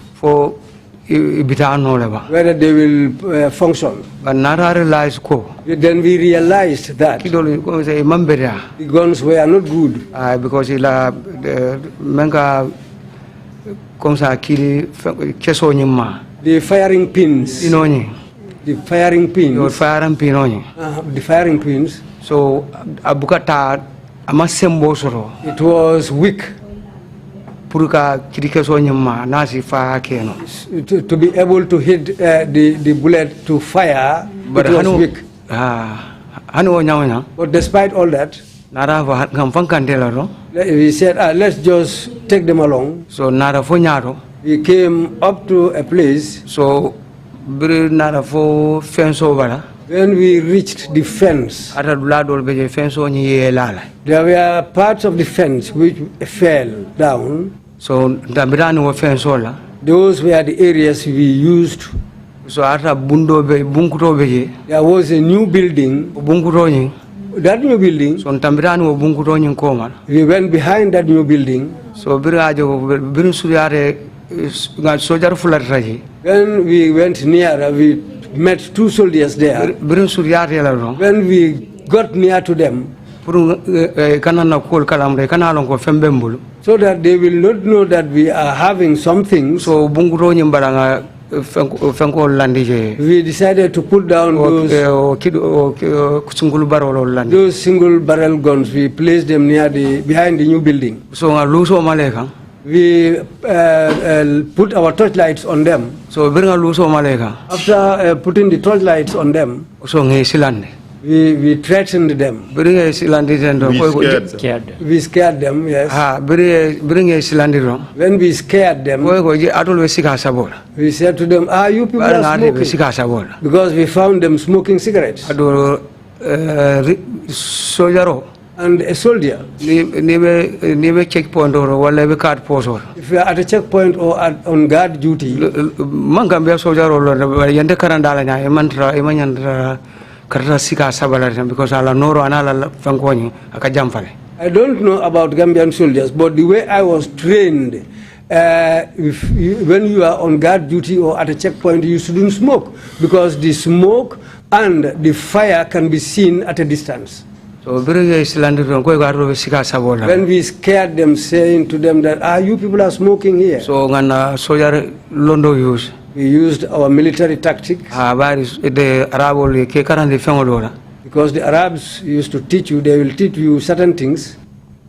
whether they will function. But Nara realized Then we realized that the guns were not good. Because the firing pins. The firing pins. The firing pins. So abukata amasembo it was weak. To be able to hit the bullet to fire, but it was weak. But despite all that, we said, let's just take them along. So we came up to a place. So when we reached the fence, there were parts of the fence which fell down. So those were the areas we used. So there was a new building. That new building, we went behind that new building. So when we went near, we met two soldiers there. When we got near to them, so that they will not know that we are having something, so we decided to put down those single barrel guns. We placed them behind the new building. So we put our torchlights on them. So after putting the torchlights on them, we threatened them. We scared them, yes. When we scared them, we said to them, you people are smoking. Because we found them smoking cigarettes. And a soldier, checkpoint or if you are at a checkpoint or on guard duty, because I don't know about Gambian soldiers, but the way I was trained, when you are on guard duty or at a checkpoint, you shouldn't smoke, because the smoke and the fire can be seen at a distance. So when we scared them, saying to them that, you people are smoking here. So we used our military tactics. Because the Arabs used to teach you, they will teach you certain things.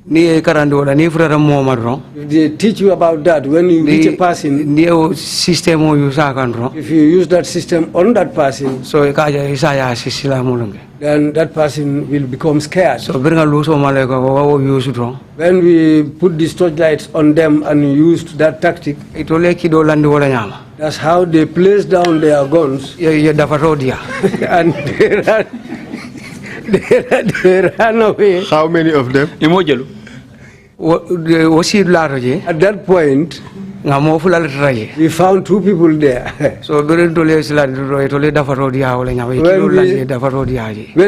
If they teach you about that, when you reach a person, if you use that system on that person, then that person will become scared. So when we put these torchlights on them and used that tactic, that's how they placed down their guns and they ran away. How many of them? At that point, we found two people there. So when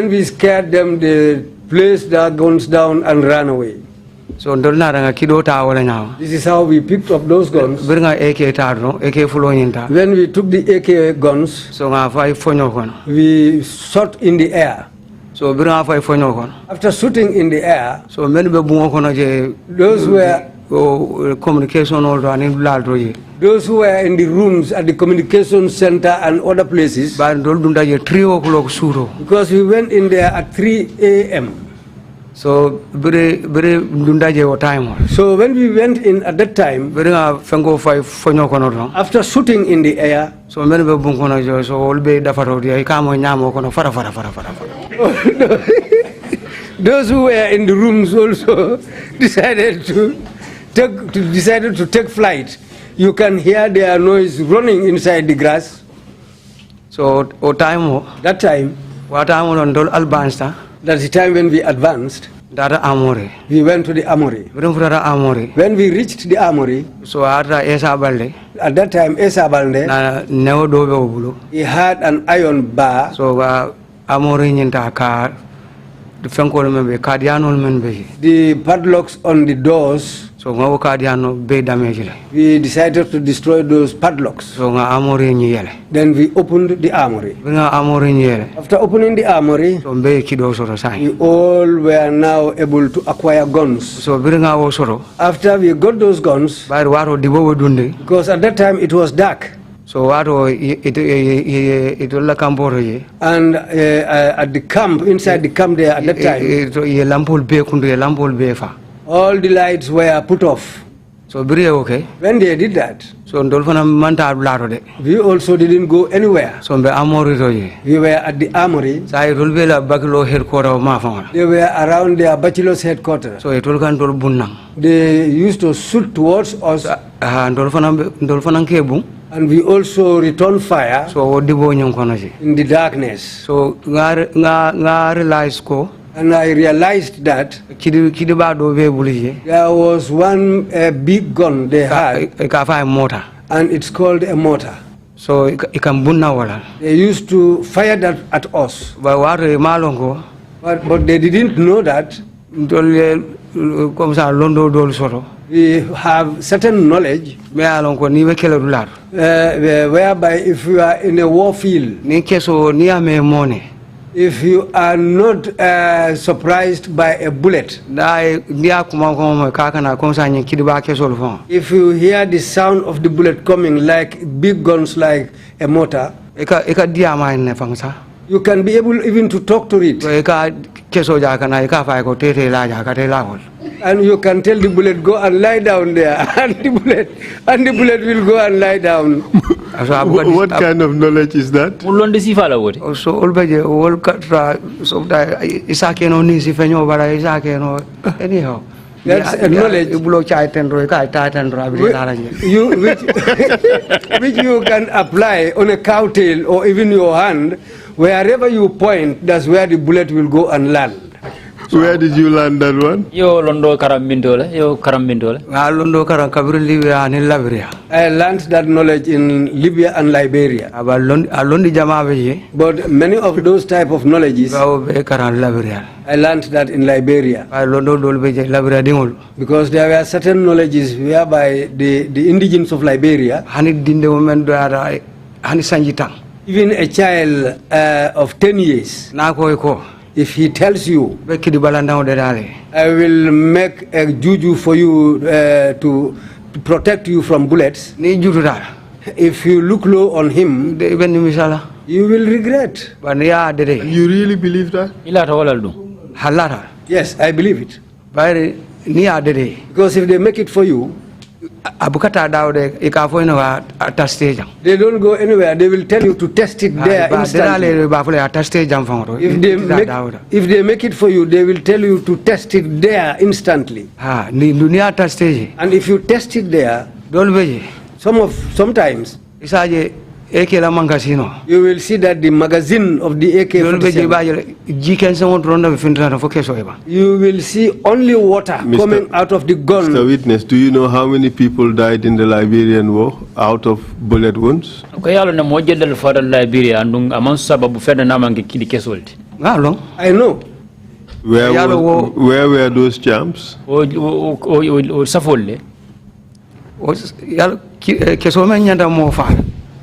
we scared them, they placed their guns down and ran away. So this is how we picked up those guns. When we took the AK guns, we shot in the air. So after shooting in the air, so those were communication those who were in the rooms at the communication center and other places, because we went in there at 3 a.m. So so when we went in at that time, after shooting in the air, so those who were in the rooms also decided to take flight. You can hear their noise running inside the grass. So that time, that's the time when we advanced. We went to the armory. When we reached the armory, so at that time, Esa Balde, he had an iron bar. So armory fenkol membe cardianol membe. The padlocks on the doors, So ngawo cardiano be damage le. we decided to destroy those padlocks. So nga armory ni yele. Then we opened the armory. Nga armory ni yele. After opening the armory, So be kido soro sai. we all were now able to acquire guns. So nga wo soro. After we got those guns, Bayr waro dibo dunde. because at that time it was dark, So waro it la kamboro ye. and at the camp, inside the camp there at that time, Ye lampol be kundu ye lampol be fa. all the lights were put off. So biri okay. When they did that, So ndol fana manta blaro de. we also didn't go anywhere. So be armory to ye. We were at the armory. Sai rulbe la baglo headquarter ma fa. They were around their bachelor's headquarters. So it will kan dol bunnang. They used to shoot towards us, Ndol fana kebu. and we also returned fire So wo dibo nyong kono ji. in the darkness. So nga realize ko And I realized that kidi ba do be bulije. there was one big gun they had, Ka fa mota. and it's called a mortar. So ikam bunna wala. They used to fire that at us, Ba waro malongo but they didn't know that dol comme ça londo dol soto. we have certain knowledge Me alongo ni be kele dular. whereby if you are in a war field, Ni keso ni ame mone. if you are not surprised by a bullet, Dai dia kuma kuma ka kana comme ça ni kidi ba keso le fond. if you hear the sound of the bullet coming like big guns like a mortar, Eka dia ma ne fangsa. you can be able even to talk to it. So eka keso ja kana eka fa ko tete la ja ka te la hol. And you can tell the bullet, go and lie down there, and the bullet will go and lie down. What kind of knowledge is that? Mulonde sifala wote. So olbeje ol katra so da isake no ni si fenyo bara isake no anyhow. That's a knowledge. Ibulo chai tendro ka ta tendro abri la You which you can apply on a cow tail or even your hand, wherever you point, that's where the bullet will go and land. Where did you learn that one? Yo londo karambindole. Nga londo karan kabri Libya ni Liberia. I learned that knowledge in Libya and Liberia. Aba londi jama be But many of those type of knowledges, go be karan Liberia. I learned that in Liberia. Ba londo dol be Liberia dingol. Because there were certain knowledges whereby the indigents of Liberia, Hani dinde women do ara hani sanjitang. even a child of 10 years, Na ko if he tells you, be kidi balanda de dale. I will make a juju for you to protect you from bullets, Ni jutu dal. if you look low on him, De ben misala. you will regret. Ba ni ya de. You really believe that? Ila ta walal dum. Halata. Yes, I believe it. Bayre ni ya de. Because if they make it for you, Abukata dawde e ka fo no ata stage. they don't go anywhere. They will tell you to test it there instantly. Dale ba fo ata stage jam fangro. If they make it for you, they will tell you to test it there instantly. Ha ni dunia ata stage. And if you test it there, Dol beje. sometimes Isaje eke la mangasino. you will see that the magazine of the Dol beje AK-47, ba jiken se won ronda fintra fo keso eba. you will see only water coming out of the gun. Mr. Witness, do you know how many people died in the Liberian war out of bullet wounds? Ko yalo na mo jeddal fadal Liberia andung aman sababu fedda namange kidi kesolti. Ngalo. I know. Where were those champs? O safolle. Yalo keso men nyanda mo fa.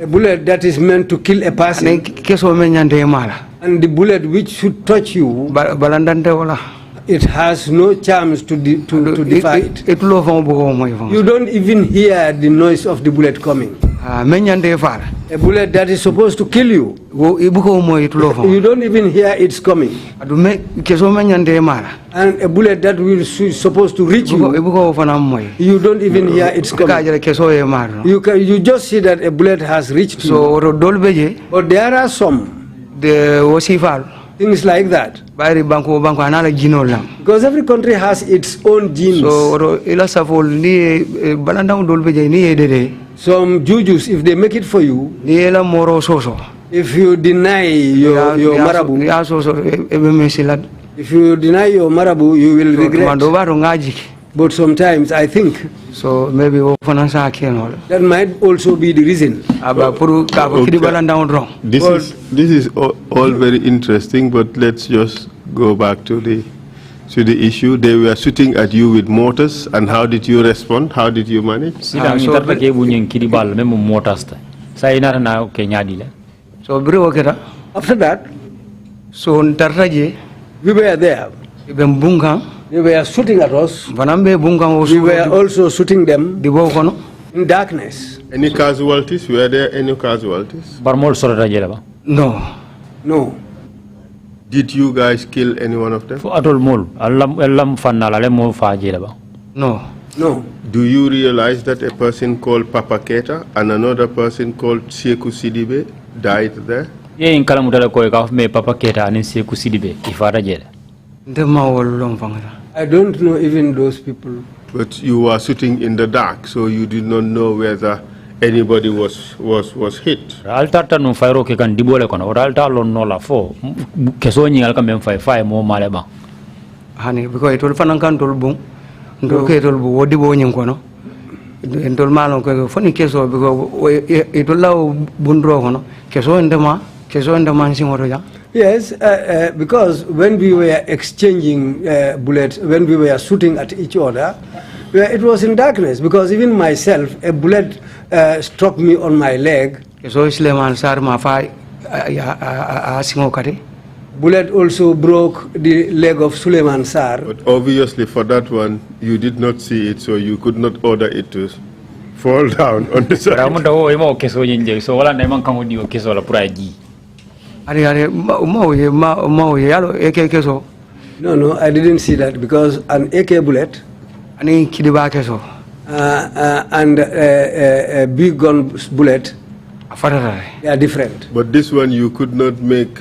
A bullet that is meant to kill a Ne person, keso men nyande mala. and the bullet which should touch you, Balandante wala. it has no chance to defy it. It lo fon bu mo fon. You don't even hear the noise of the bullet coming. Ah men nyande fa. A bullet that is supposed to kill you, Wo ibuko mo it lo fon. you don't even hear it's coming. Adu me keso men nyande mala. And a bullet that will supposed to reach you, Ibuko fana moy. you don't even hear it's Ka coming. jere keso e mar. You just see that a bullet has reached you. So dol beje But there are some de wasifal. things like that. Bayri banko anala gino lam. Because every country has its own genes. So ila safol ni balanda dol beje ni dede. Some jujus, if they make it for you, Ni ela moro soso. if you deny your marabu, Ya soso ebe mesilad. if you deny your marabu, you will regret. Mando baro ngaji. But sometimes I think So maybe wo fana sa kenol. that might also be the reason. Aba puru ka ko kidi balanda on wrong. This is all very interesting, but let's just go back to the issue. They were shooting at you with mortars, and how did you respond? How did you manage? So after that, we were there. They were shooting at us. We were also shooting them in darkness. Any casualties? Were there any casualties? No. No. Did you guys kill any one of them? No. No. Do you realize that a person called Papa Keita and another person called Sekou Sidibe died there? I don't know even those people. But you were sitting in the dark, so you did not know whether anybody was hit. Honey, because it will fanankan tolbung, ndoke tolbu wodi bo nyinkono. Entol malo ko foni keso because it will allow bundro kono. Keso ndema singoro ja. Yes, because when we were exchanging bullets, when we were shooting at each other, it was in darkness, because even myself, a bullet struck me on my leg. Bullet also broke the leg of Suleiman Sarr. But obviously for that one, you did not see it, so you could not order it to fall down on the side. No, I didn't see that, because an AK bullet and a big gun bullet, they are different. But this one, you could not make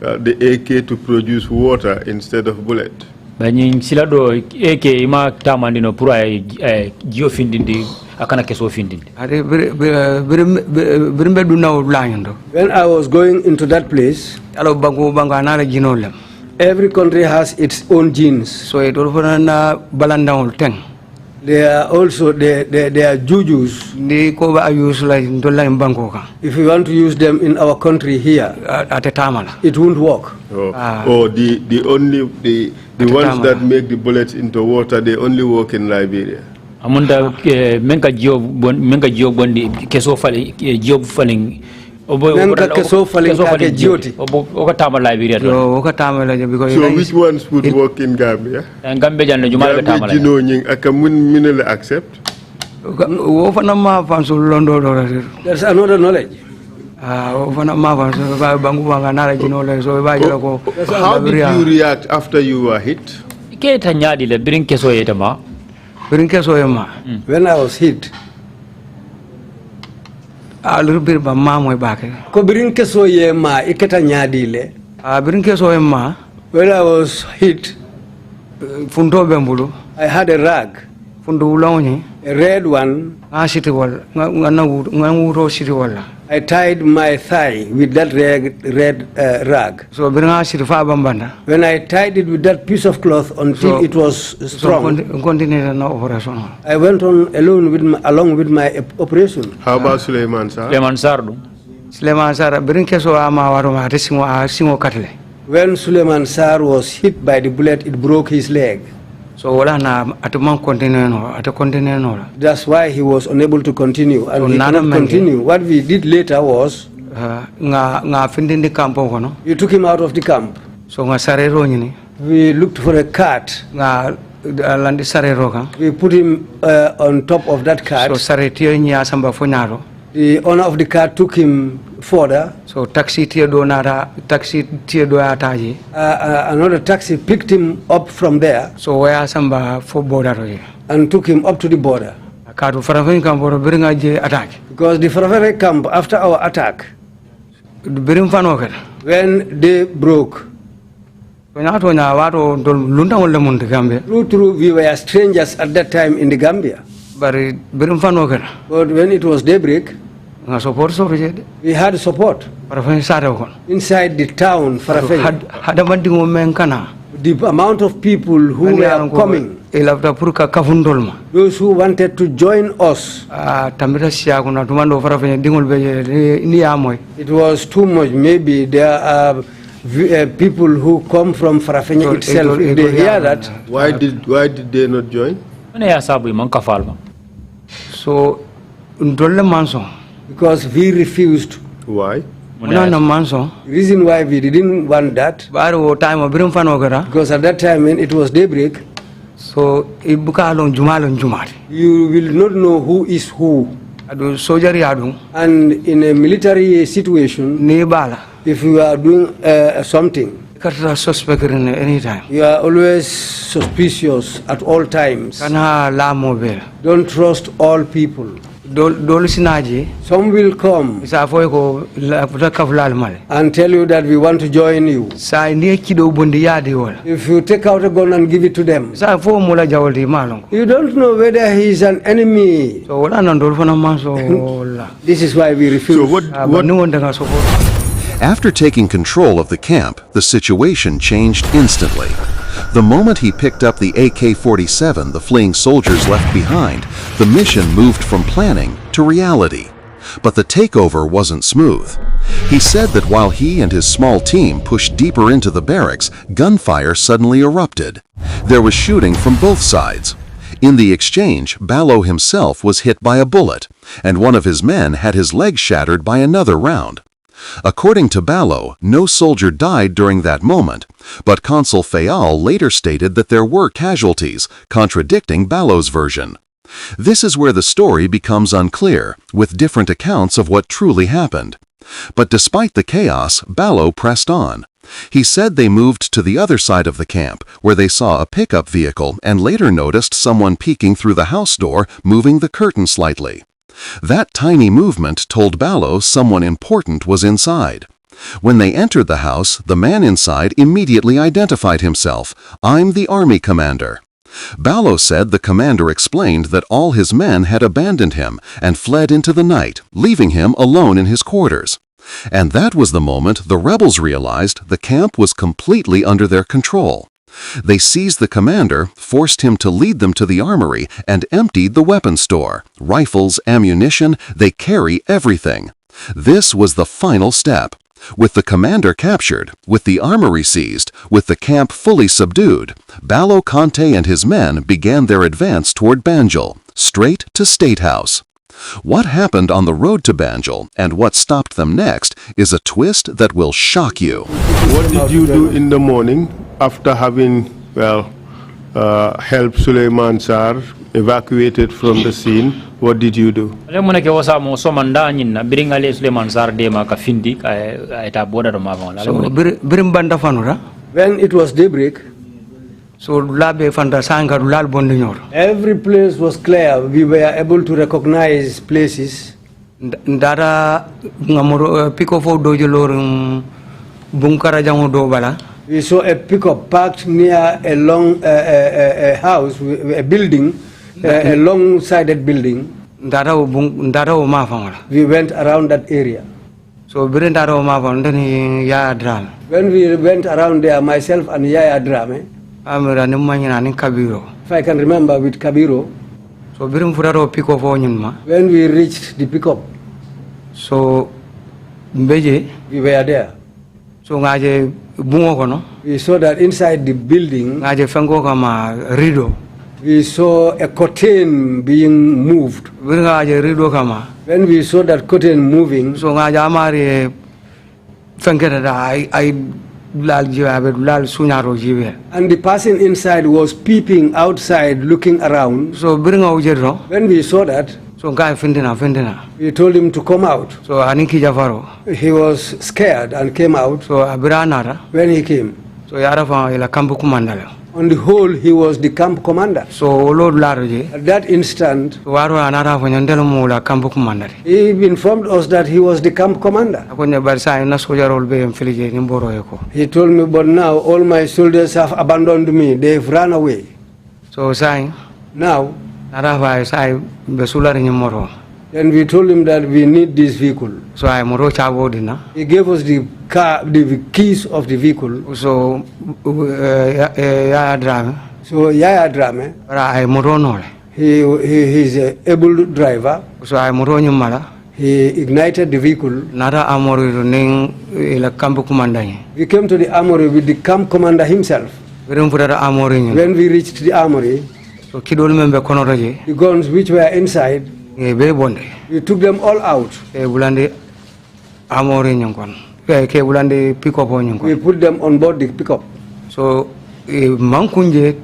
the AK to produce water instead of bullet. When I was going into that place, every country has its own genes. So it will They are also they are jujus. If we want to use them in our country here, it won't work. The ones that make the bullets into water, they only work in Liberia. Amunda menka job bondi keso fali job faling menka keso faling kake jioti okatama Liberia because so which ones would work in Gambia? Gambia janno jumal betama la jino nying akamun minele accept wo fana ma fanso londo do. There's another knowledge. How did you react after you were hit? Keta nyadi le birin keso yetama. When I was hit, a little bit by mom back. When I was hit, I had a rag, a red one. I tied my thigh with that red rag. So when I tied it with that piece of cloth until it was strong, I went on along with my operation. How about Suleiman Sarr? When Suleiman Sarr was hit by the bullet, it broke his leg. So that's why he was unable to continue, and he cannot continue. What we did later was we took him out of the camp. So we looked for a cart. We put him on top of that cart. The owner of the car took him further. So another taxi picked him up from there. So where samba for border and took him up to the border. Because the Faravere camp, after our attack, when they broke, true, we were strangers at that time in the Gambia. But when it was daybreak, we had support inside the town. The amount of people who were coming, those who wanted to join us, it was too much. Maybe there are people who come from Farafenni itself, if they hear that. Why did they not join? So, ndolle manson. Because we refused. Why? No manson. Reason why we didn't want that. Because at that time when it was daybreak. So, ibuka alon jumari. You will not know who is who. And in a military situation, if you are doing something, anytime. You are always suspicious at all times. Don't trust all people. Some will come and tell you that we want to join you. If you take out a gun and give it to them, you don't know whether he is an enemy. This is why we refuse. So After taking control of the camp, the situation changed instantly. The moment he picked up the AK-47 the fleeing soldiers left behind, the mission moved from planning to reality. But the takeover wasn't smooth. He said that while he and his small team pushed deeper into the barracks, gunfire suddenly erupted. There was shooting from both sides. In the exchange, Balo himself was hit by a bullet, and one of his men had his leg shattered by another round. According to Balo, no soldier died during that moment, but Consul Fayal later stated that there were casualties, contradicting Balo's version. This is where the story becomes unclear, with different accounts of what truly happened. But despite the chaos, Balo pressed on. He said they moved to the other side of the camp, where they saw a pickup vehicle and later noticed someone peeking through the house door, moving the curtain slightly. That tiny movement told Balo someone important was inside. When they entered the house, the man inside immediately identified himself. "I'm the army commander." Balo said the commander explained that all his men had abandoned him and fled into the night, leaving him alone in his quarters. And that was the moment the rebels realized the camp was completely under their control. They seized the commander, forced him to lead them to the armory, and emptied the weapon store. Rifles, ammunition, they carry everything. This was the final step. With the commander captured, with the armory seized, with the camp fully subdued, Balo Kante and his men began their advance toward Banjul, straight to State House. What happened on the road to Banjul and what stopped them next is a twist that will shock you. What did you do in the morning after having, helped Suleiman Sarr evacuated from the scene? What did you do? When it was daybreak, every place was clear. We were able to recognize places. We saw a pickup parked near a long house, a building, a long-sided building. We went around that area. So when we went around there, myself and Yahya Drame, if I can remember, with Kabiro, so when we reached the pickup, so we were there. So we saw that inside the building, we saw a curtain being moved. When we saw that curtain moving, so and the person inside was peeping outside, looking around. So when we saw that, so we told him to come out. So He was scared and came out. So when he came, so on the whole, he was the camp commander. So at that instant, he informed us that he was the camp commander. He told me, but now all my soldiers have abandoned me. They've run away. So now, then we told him that we need this vehicle. So he gave us the car, the keys of the vehicle. So Yahya Drame, he's an able driver. So He ignited the vehicle. Nara amori ning ila kampu kumandanya. We came to the armory with the camp commander himself. When we reached the armory, so kidol membe kono raje. The guns which were inside, we took them all out. Bulande amori nyankon. Ke bulande pick up nyankon. We put them on board the pickup. So mankunje.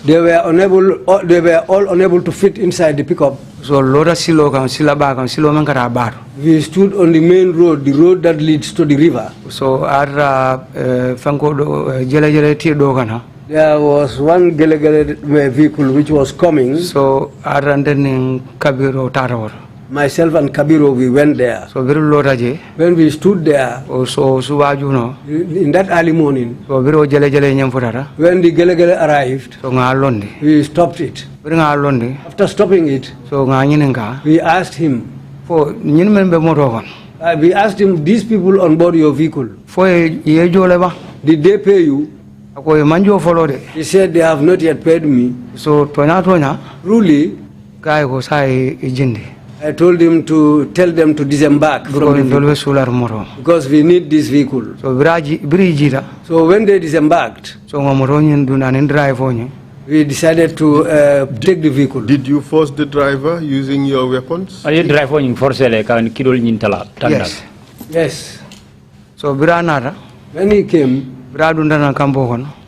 They were all unable to fit inside the pickup. So loda silo kan sila ba kan silo man kara bar. We stood on the main road, the road that leads to the river. So ara fanko do jele ti do kana. There was one gelegele vehicle which was coming. So ara ndenen kabiro tarawor. Myself and Kabiro, we went there. So very low raje. When we stood there, so suwaju no. In that early morning, so very jele nyamfutara. When the gelegele arrived, so ngalondi. We stopped it. Very ngalondi. After stopping it, so nganyinenga. We asked him. For nyinmembe motogon. We asked him, these people on board your vehicle, for ye joleba. Did they pay you? He said they have not yet paid me. So tonya. Truly, guy go sai ijindi. I told him to tell them to disembark from the vehicle because we need this vehicle. So when they disembarked, we decided to take the vehicle. Did you force the driver using your weapons? Yes. Yes. So when he came,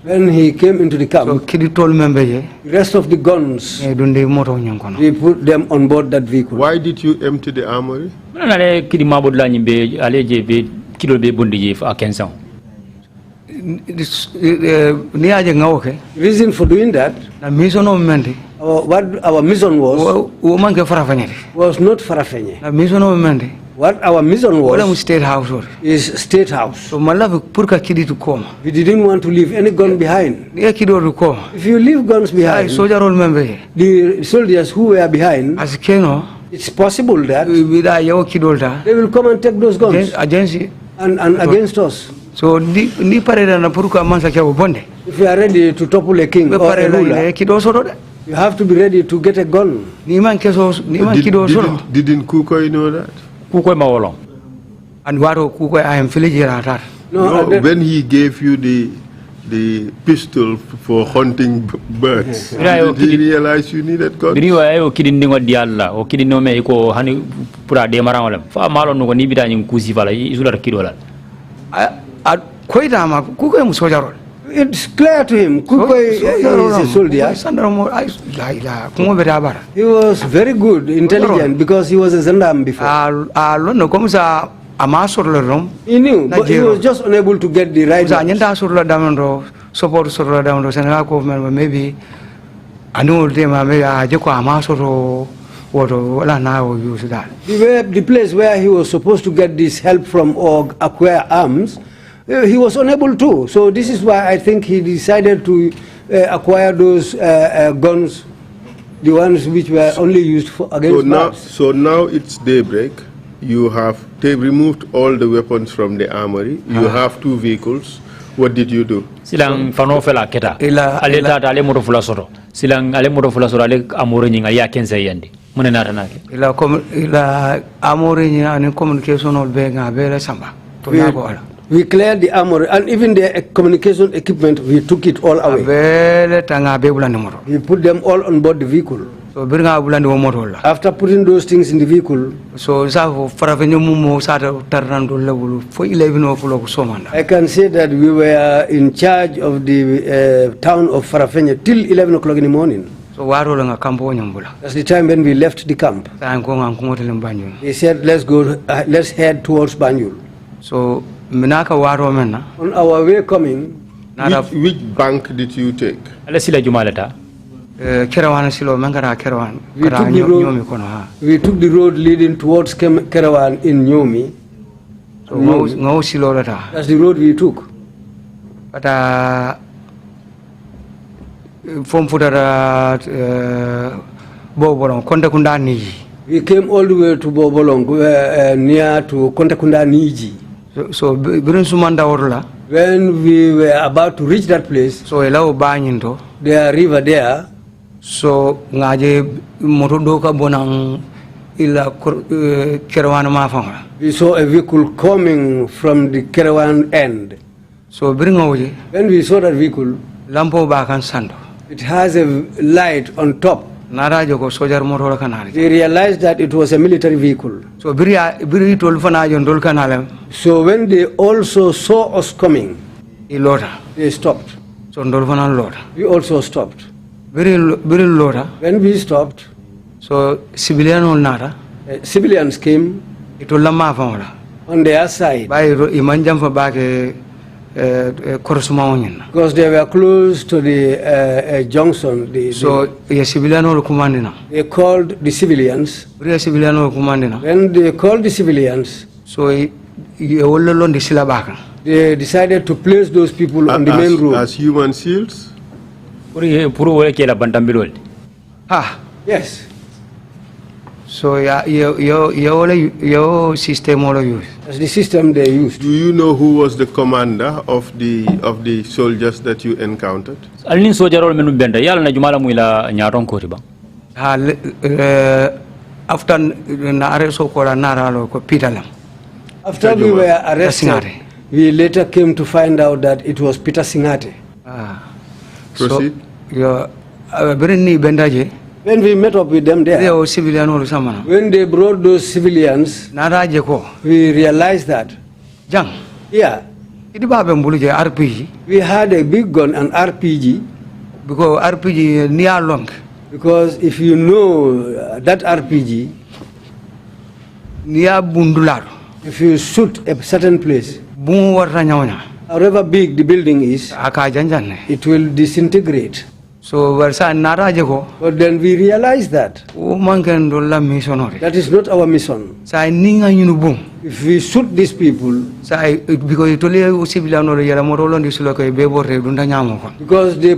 when he came into the camp, so the rest of the guns, we put them on board that vehicle. Why did you empty the armory? Reason for doing that, what our mission was not farafenye. What our mission was State House is State House. So We didn't want to leave any gun behind. If you leave guns behind, the soldiers who were behind, it's possible that they will come and take those guns and against us. So if you are ready to topple a king or a ruler, you have to be ready to get a gun. Didn't Kukoi know that? And Kukoi, I am feeling no, when he gave you the pistol for hunting birds, did he realize you needed guns? It's clear to him. Kukoi is a soldier. He was very good, intelligent, because he was a Zandam before. He knew, but he was just unable to get the right ones. Maybe I know the place where he was supposed to get this help from or acquire arms, he was unable to. So this is why I think he decided to acquire those guns, the ones which were only used for against so now it's daybreak. You have removed all the weapons from the armory. You have two vehicles. What did you do? Silang fanofela keta. Aleta ale moto fula soro. Silang ale moto fula soro ale amore nyinga ya kenza yandi. Mune nata nake. Ila amore nyinga ani communication ol benga bele samba. We cleared the armory and even the communication equipment, we took it all away. We put them all on board the vehicle. So after putting those things in the vehicle, I can say that we were in charge of the town of Farafenye till 11 o'clock in the morning. So that's the time when we left the camp. He said, let's head towards Banjul. So on our way coming, which bank did you take? We took the road leading towards Kerawan in Nyomi. That's the road we took. We came all the way to Bobolong, near to Kontakunda Niji. So when we were about to reach that place, so there river there. So ngaje motodoka bonang ila Kerawan mafanga. We saw a vehicle coming from the caravan end. So bringoje. When we saw that vehicle, Lampo bakan sando. it has a light on top. Narajo ko sojar motor kanari. They realized that it was a military vehicle. So biri tolfana jon dol kanale. So when they also saw us coming, Ilota. they stopped. So dolfana lota. We also stopped. Biri lota. When we stopped, So civilian ol nara. Civilians came Itola mafanga. on their side Bai imanjam fa bake korosuma onyin. because they were close to the junction. So ye civilian ol kumandina. They called the civilians. Biri civilian ol kumandina. When they called the civilians, So ye wolle londi sila baka. they decided to place those people on the main road. As human shields? Puru wale kela bantambilol. Ha. Yes. So your system all use. That's the system they used. Do you know who was the commander of the soldiers that you encountered? Alin sojarol menu benda yala na jumala muila nyaron ko riba. Ha after na arresto ko la naralo ko pitalam. After we were arrested, we later came to find out that it was Peter Singate. Proceed. So your ni bendaje. When we met up with them there, They civilian ol samana. when they brought those civilians, Naraje ko. we realized that, Jang. yeah, Idi babe mbuluje RPG we had a big gun, an RPG, because RPG near long. because if you know that RPG, Near bundularo. if you shoot a certain place, Bun warra nyawnya. however big the building is, Aka janjanne. it will disintegrate. So versa naraje ko. But then we realized that O manken dolla missionary. that is not our mission. Sai ninga yunu bum. If we shoot these people, Sai because itole civilian ol yala morolo ndisulo ko be borre dunda nyamo kon. because they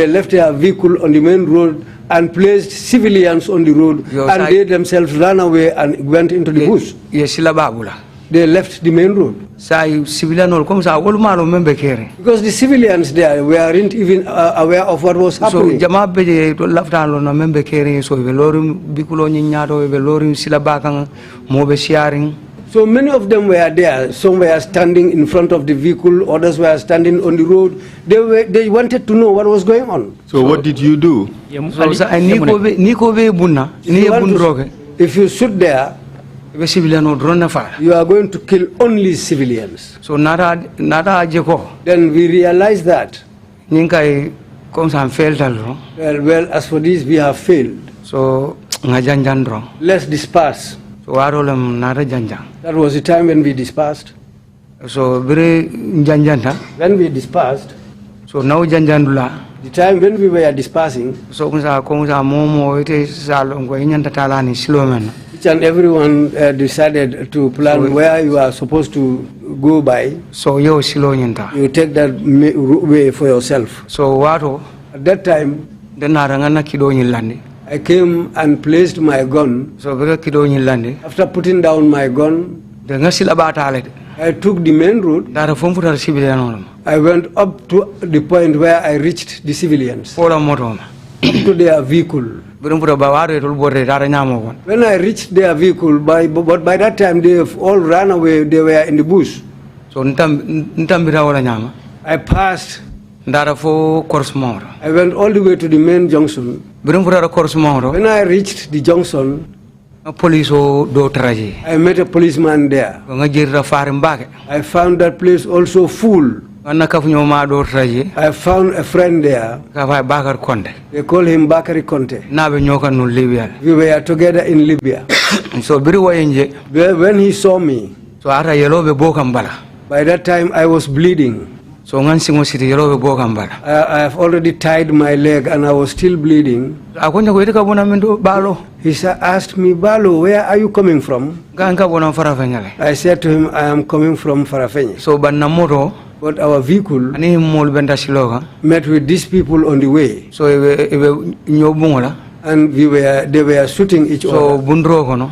left their vehicle on the main road and placed civilians on the road, and they themselves ran away and went into the bush. Yes, sila babula. They left the main road. Sai civilian ol kom sa ol malo membe kere. Because the civilians there weren't even aware of what was So happening. jama beje to lafta lo na membe kere so be lorim bikulo nyaado be lorim sila bakang mo be sharing. So many of them were there. Some were standing in front of the vehicle, others were standing on the road. They wanted to know what was going on. So what did you do? So sa niko be bunna ni bundroge. If you shoot there, Be civilian o drone na fa. you are going to kill only civilians. So nada jeko. Then we realized that, Ninkai kom sa fail talo. well, as for this, we have failed. So ngajanjan dro. Let's disperse. So warolem nada janjang. That was the time when we dispersed. So bere janjanta. When we dispersed, So now janjandula. the time when we were dispersing, So kunsa momo ite salongo inyanta talani slomen. each and everyone decided to plan where you are supposed to go by. So yo silo nyanta. You take that way for yourself. So wato At that time, den narangana kido nyilandi. I came and placed my gun. So bere kido nyilandi. After putting down my gun, De ngasila batale. I took the main road. Dara fomfuta civilian olum. I went up to the point where I reached the civilians, Pola moto. up to their vehicle. Bere mfuta baware tol borre dara nyamo kon. When I reached their vehicle, but by that time they have all ran away. They were in the bush. So ntambira wala nyama. I passed. Dara fo course moro. I went all the way to the main junction. Bere mfuta course moro. When I reached the junction, Police o do traji. I met a policeman there. Ngajira fare mbake. I found that place also full. Anna kafunyo ma do traji. I found a friend there. Ka fa Bakar Konde. They call him Bakari Conte. Nabe nyoka no Libya. We were together in Libya. So biri wayenje. When he saw me, So ara yelobe bokambala. by that time I was bleeding. So ngansingo city yelobe bokambala. I have already tied my leg and I was still bleeding. Akonya ko itika bona mendo Balo. He asked me, Balo, where are you coming from? Ganka bona farafenyale. I said to him, I am coming from Farafenye. So banna moto But our vehicle ani mol benda siloga. met with these people on the way. So ebe nyobungola. And they were shooting each So other. bundro kono.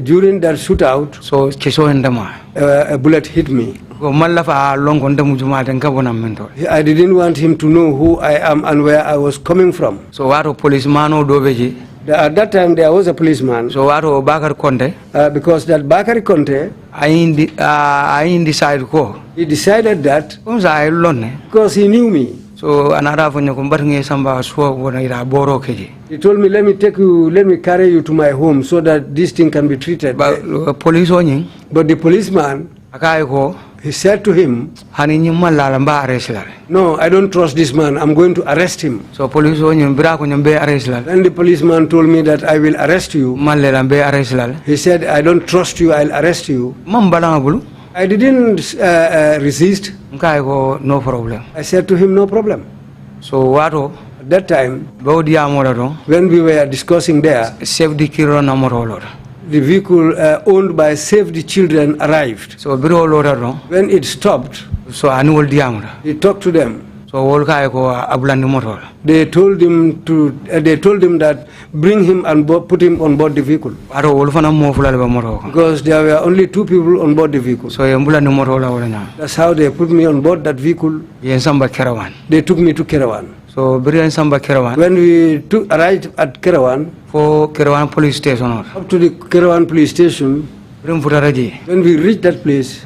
During that shootout, So keso endama. a bullet hit me. Ko mallafa longo ndamu juma den ka bona mento. I didn't want him to know who I am and where I was coming from. So waro police mano do beji. At that time, there was a policeman. So wato Bakar Conte. Because that Bakari Conte, I decide ko. he decided that I learn. because he knew me. So another for you kumbaringe samba swo wona ira boro keje. He told me, let me carry you to my home so that this thing can be treated. But police onyin. But the policeman, Akai ko. he said to him, Hani nyuma lamba arrest la. no, I don't trust this man. I'm going to arrest him. So police onyin bra ko nyambe arrest la. Then the policeman told me that I will arrest you. Malle lambe arrest la. He said, I don't trust you. I'll arrest you. Mambala bulu. I didn't resist. Nkai ko no problem. I said to him, no problem. So wato At that time, bawdi amora don when we were discussing there, chef di kiro na morolo. the vehicle owned by Save the Children arrived. So biro lora don. When it stopped, So annual diamora. he talked to them. So wol kai ko abulandi motor. They told him that bring him and put him on board the vehicle Wato wol fana mo fulale ba motor ko. because there were only 2 people on board the vehicle. So yambulandi motor la wala nya. That's how they put me on board that vehicle. Yen samba kerawan. They took me to Kerawan. So biro samba kerawan. When we arrived at Kerawan, For Kerawan police station or. up to the Kerawan police station, Brim futaraji. when we reached that place,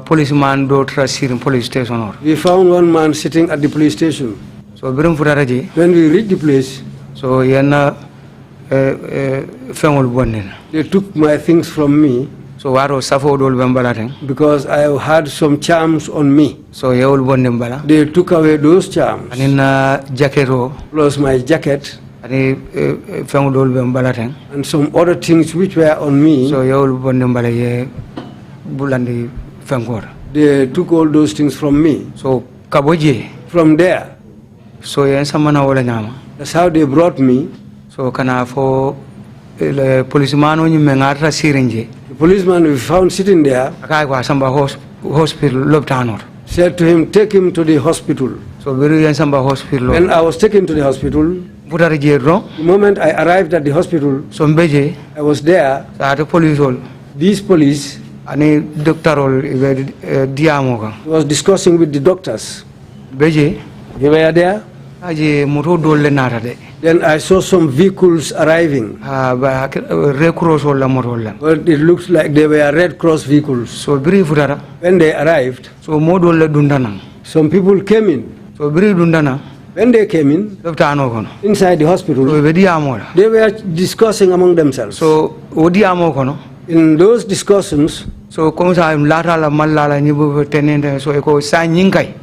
Policeman do trasirin police station or. we found one man sitting at the police station. So brim futaraji. When we reached the place, So yenna fengol bonnen. they took my things from me So waro safo dol bambalaten. because I had some charms on me. So yewol bonnen bala. They took away those charms, Anina jacket plus my jacket ani fengol dol bambalaten. and some other things which were on me. So yewol bonnen bala ye bulandi fengor. They took all those things from me. So kaboje. From there, So yen samana wala nyama. that's how they brought me. So kana for policeman oni mengatra sirinje. The policeman we found sitting there Akai ko samba hospital lobtanor. said to him, take him to the hospital. So biro yen samba hospital. When I was taken to the hospital, Butari jedro. the moment I arrived at the hospital, So mbeje I was there. sa to police hol. These police Ani doctor hol diamo ka. was discussing with the doctors. Beje They were there. aje moto dolle nata de. Then I saw some vehicles arriving. Ba recross wala moto la. But it looks like they were Red Cross vehicles. So biri futara. When they arrived, So mo dolle dundana. some people came in. So biri dundana. When they came in, Lobtano kono. inside the So hospital, be diamo la. they were discussing among themselves. So odiamo kono. In those discussions, So comme ça lata la malala nyibu tenende so ko sa nyinkai.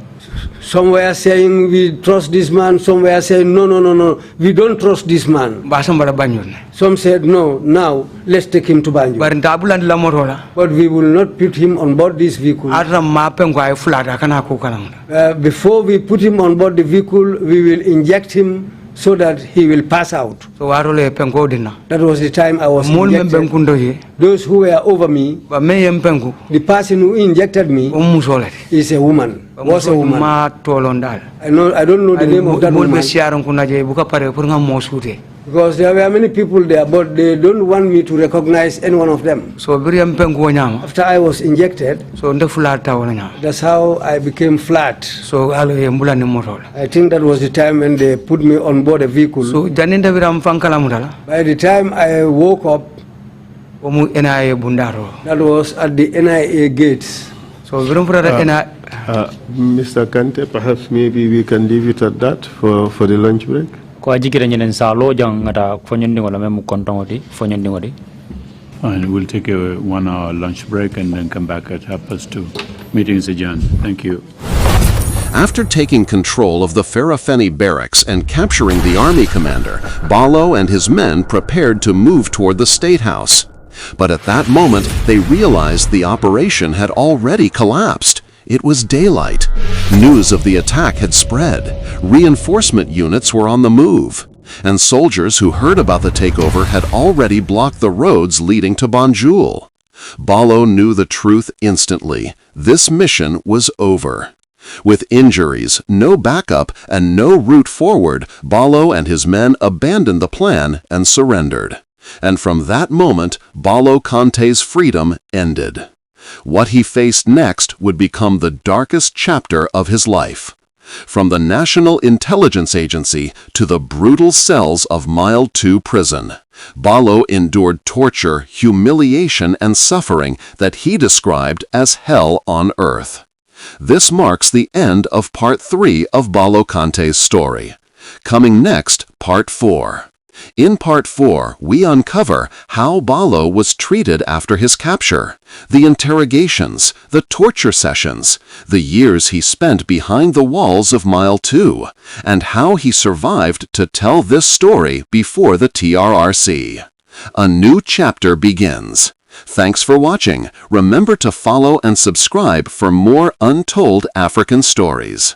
some were saying we trust this man, some were saying no, we don't trust this man. Basambara banyone. Some said no, now let's take him to Banjul. Bar ndabulan la moto la. But we will not put him on board this vehicle. Atra mapen ko ay fulata kana ko kanang. Before we put him on board the vehicle, we will inject him so that he will pass out. So warole penko dina. That was the time I was Mol men injected. benkundo ye. Those who were over me, Ba me yem penku. the person who injected me Musolati. is a woman, was a woman. Ma tolondal. I don't know the name of that Mol be woman siaron kuna je buka pare pour nga mosute. because there were many people there, but they don't want me to recognize any one of them. So biri yem penku nyama. After I was injected, So nde fulata wala nyama. that's how I became flat. So alo ye mbula ni moto la. I think that was the time when they put me on board a vehicle. So janinda biram fankala mudala. By the time I woke up, Omu NIA bundaro. that was at the NIA gates. So birum furata NIA. Mr. Kante, perhaps maybe we can leave it at that for the lunch break. Ko ajikira nyenen sa lo jang ngata fonyondi wala memu kontongoti fonyondi ngodi. And we'll take a 1 hour lunch break and then come back at 2:30. Meeting is adjourned. Thank you. After taking control of the Farafeni barracks and capturing the army commander, Balo and his men prepared to move toward the State House. But at that moment, they realized the operation had already collapsed. It was daylight. News of the attack had spread. Reinforcement units were on the move. And soldiers who heard about the takeover had already blocked the roads leading to Banjul. Balo knew the truth instantly. This mission was over. With injuries, no backup, and no route forward, Balo and his men abandoned the plan and surrendered. And from that moment, Balo Kante's freedom ended. What he faced next would become the darkest chapter of his life. From the National Intelligence Agency to the brutal cells of Mile 2 prison, Balo endured torture, humiliation, and suffering that he described as hell on earth. This marks the end of Part 3 of Balo Kante's story. Coming next, Part 4. In Part 4, we uncover how Balo was treated after his capture, the interrogations, the torture sessions, the years he spent behind the walls of Mile 2, and how he survived to tell this story before the TRRC. A new chapter begins. Thanks for watching. Remember to follow and subscribe for more untold African stories.